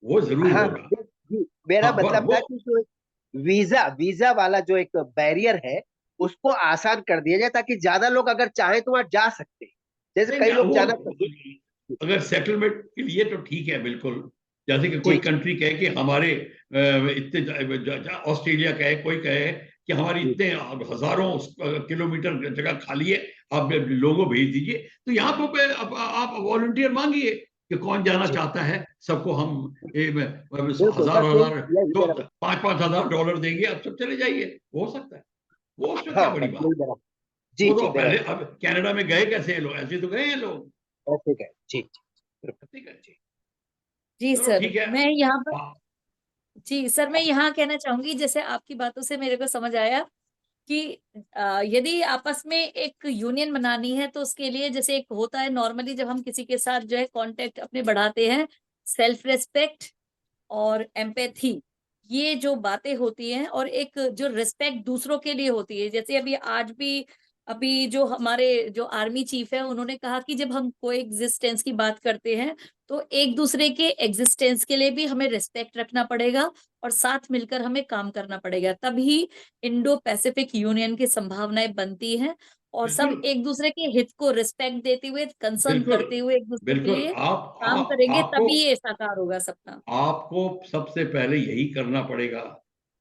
C: वो जरूर
A: हाँ
C: होगा।
A: जी, मेरा
C: हाँ, पर
A: मतलब
C: वो
A: था कि जो वीजा वीजा वाला जो एक बैरियर है उसको आसान कर दिया जाए ताकि ज्यादा लोग अगर चाहे तो वहां जा सकते हैं। जैसे
C: नहीं
A: कई
C: नहीं,
A: लोग
C: वो
A: जाना चाहते
C: अगर सेटलमेंट के लिए तो ठीक है, बिल्कुल। जैसे कि कोई
A: जी
C: कंट्री कहे कि हमारे ऑस्ट्रेलिया कहे, कोई कहे कि हमारी
A: जी
C: इतने हजारों किलोमीटर जगह खाली है, आप लोगों भेज दीजिए। तो यहाँ पे आप वॉलंटियर मांगिए कि कौन जाना
A: जी।
C: चाहता है। सबको हम
A: बिल्कुल
C: हजार
A: बस यही
C: हजार
A: यही
C: दो
A: मेरा।
C: 5-5 हजार डॉलर देंगे, आप सब चले जाइए, हो सकता है। वो उसमें
A: हाँ
C: क्या बड़ी
A: बस
C: बात।
A: यही मेरा। जी
C: वो
A: जी
C: तो
A: मेरा।
C: पहले, अब कनाडा में गए कैसे हैं लोग, ऐसे तो गए हैं लोग।
A: ठीक है जी जी।
C: ठीक है जी।
B: जी
C: चलो
B: सर,
C: ठीक है।
B: मैं यहाँ पर,
C: हाँ,
B: जी सर, मैं यहाँ कहना चाहूंगी, जैसे आपकी बातों से मेरे को समझ आया कि यदि आपस में एक यूनियन बनानी है तो उसके लिए जैसे एक होता है नॉर्मली जब हम किसी के साथ जो है कांटेक्ट अपने बढ़ाते हैं, सेल्फ रिस्पेक्ट और एम्पैथी, ये जो बातें होती हैं, और एक जो रिस्पेक्ट दूसरों के लिए होती है। जैसे अभी आज भी अभी जो हमारे जो आर्मी चीफ है उन्होंने कहा कि जब हम को एग्जिस्टेंस की बात करते हैं तो एक दूसरे के एग्जिस्टेंस के लिए भी हमें रिस्पेक्ट रखना पड़ेगा और साथ मिलकर हमें काम करना पड़ेगा, तभी इंडो पैसिफिक यूनियन की संभावनाएं बनती हैं और सब
C: बिल्कुल
B: एक दूसरे के हित को रिस्पेक्ट देते हुए, कंसर्न
C: बिल्कुल
B: करते हुए एक दूसरे के
C: बिल्कुल।
B: लिए
C: आप
B: काम
C: आप
B: करेंगे,
C: आपको
B: तभी ये साकार होगा सपना।
C: आपको सबसे पहले यही करना पड़ेगा।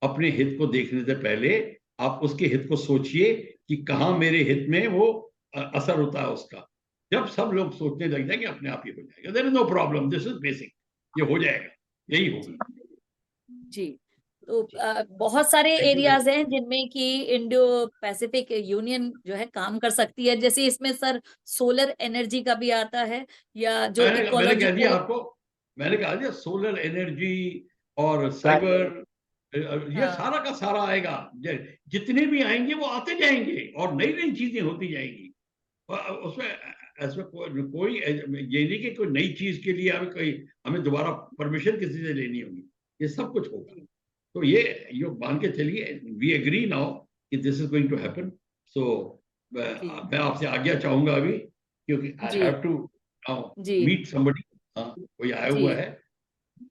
C: अपने हित को देखने से पहले आप उसके हित को सोचिए कि कहाँ मेरे हित में वो असर होता है उसका। जब सब लोग सोचने लग जाएंगे, अपने आप ही हो जाएगा। There is no problem, this is basic. ये हो जाएगा, यही होगा।
B: जी जी। तो
C: जी,
B: बहुत सारे
C: थैंक यू वेरी
B: एरियाज हैं जिनमें कि इंडो पैसिफिक यूनियन जो है काम कर सकती है, जैसे इसमें सर सोलर एनर्जी का भी आता है, या जो
C: मैंने कह दिया
B: इकोलॉजिकल।
C: आपको। मैंने कहा दिया, सोलर एनर्जी और
A: सारे।
C: साइबर, ये
B: हाँ
C: सारा का सारा आएगा। जितने भी आएंगे वो आते जाएंगे, और नई नई चीजें होती जाएंगी। उसमें ऐसा कोई ये नहीं कि कोई नई चीज के लिए हमें दोबारा परमिशन किसी से लेनी होगी। ये सब कुछ होगा।
B: जी
C: तो ये मान के चलिए, वी एग्री नाउ कि this is going to happen. So
B: जी
C: मैं आपसे आज्ञा चाहूंगा अभी, क्योंकि आई
B: जी
C: हैव टू नाउ
B: जी
C: मीट समबडी। हाँ, कोई आया
B: जी
C: हुआ है।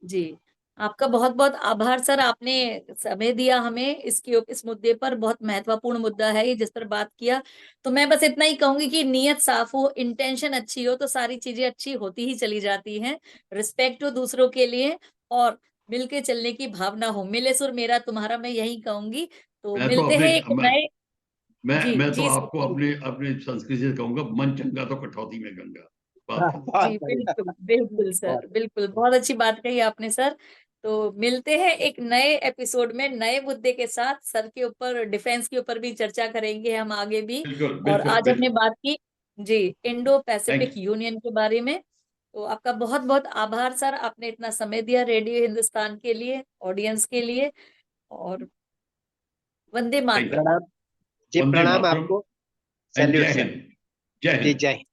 B: जी। आपका बहुत बहुत आभार सर, आपने समय दिया हमें इस मुद्दे पर, बहुत महत्वपूर्ण मुद्दा है ये जिस पर बात किया। तो मैं बस इतना ही कहूंगी कि नीयत साफ हो, इंटेंशन अच्छी हो तो सारी चीजें अच्छी होती ही चली जाती हैं। रिस्पेक्ट हो दूसरों के लिए और मिलके चलने की भावना हो, मिले सुर मेरा तुम्हारा, मैं यही कहूंगी। तो
C: मैं तो
B: मिलते
C: अपने
B: हैं एक नए। जी
C: मैं तो
B: जी सर
C: आपको
B: बोलिए।
C: अपने अपने संस्कृति से कहूंगा, मन चंगा तो कटौती में गंगा। बात
A: हाँ
C: खत्म।
A: बहुत
B: जी
A: बढ़िया।
B: बिल्कुल बिल्कुल सर,
A: बहुत
B: बिल्कुल बहुत अच्छी बात कही आपने सर। तो मिलते हैं एक नए एपिसोड में नए मुद्दे के साथ, सर के ऊपर डिफेंस के ऊपर भी चर्चा करेंगे हम आगे भी।
C: बिल्कुल
B: और
C: बिल्कुल
B: आज हमने
C: बिल्कुल।
B: बात की जी इंडो
C: थैंक
B: पैसिफिक यूनियन के बारे में। तो आपका बहुत बहुत आभार सर, आपने इतना समय दिया रेडियो हिंदुस्तान के लिए, ऑडियंस के लिए। और वंदे
C: थैंक
B: मातरम।
C: यू।
A: प्रणाम जी,
C: वंदे
A: प्रणाम
C: मातरम
A: आपको।
C: एंड
A: सैल्यूट
C: जय
A: सर।
C: हिंद। जय
A: जी
C: हिंद।
A: जय हिंद।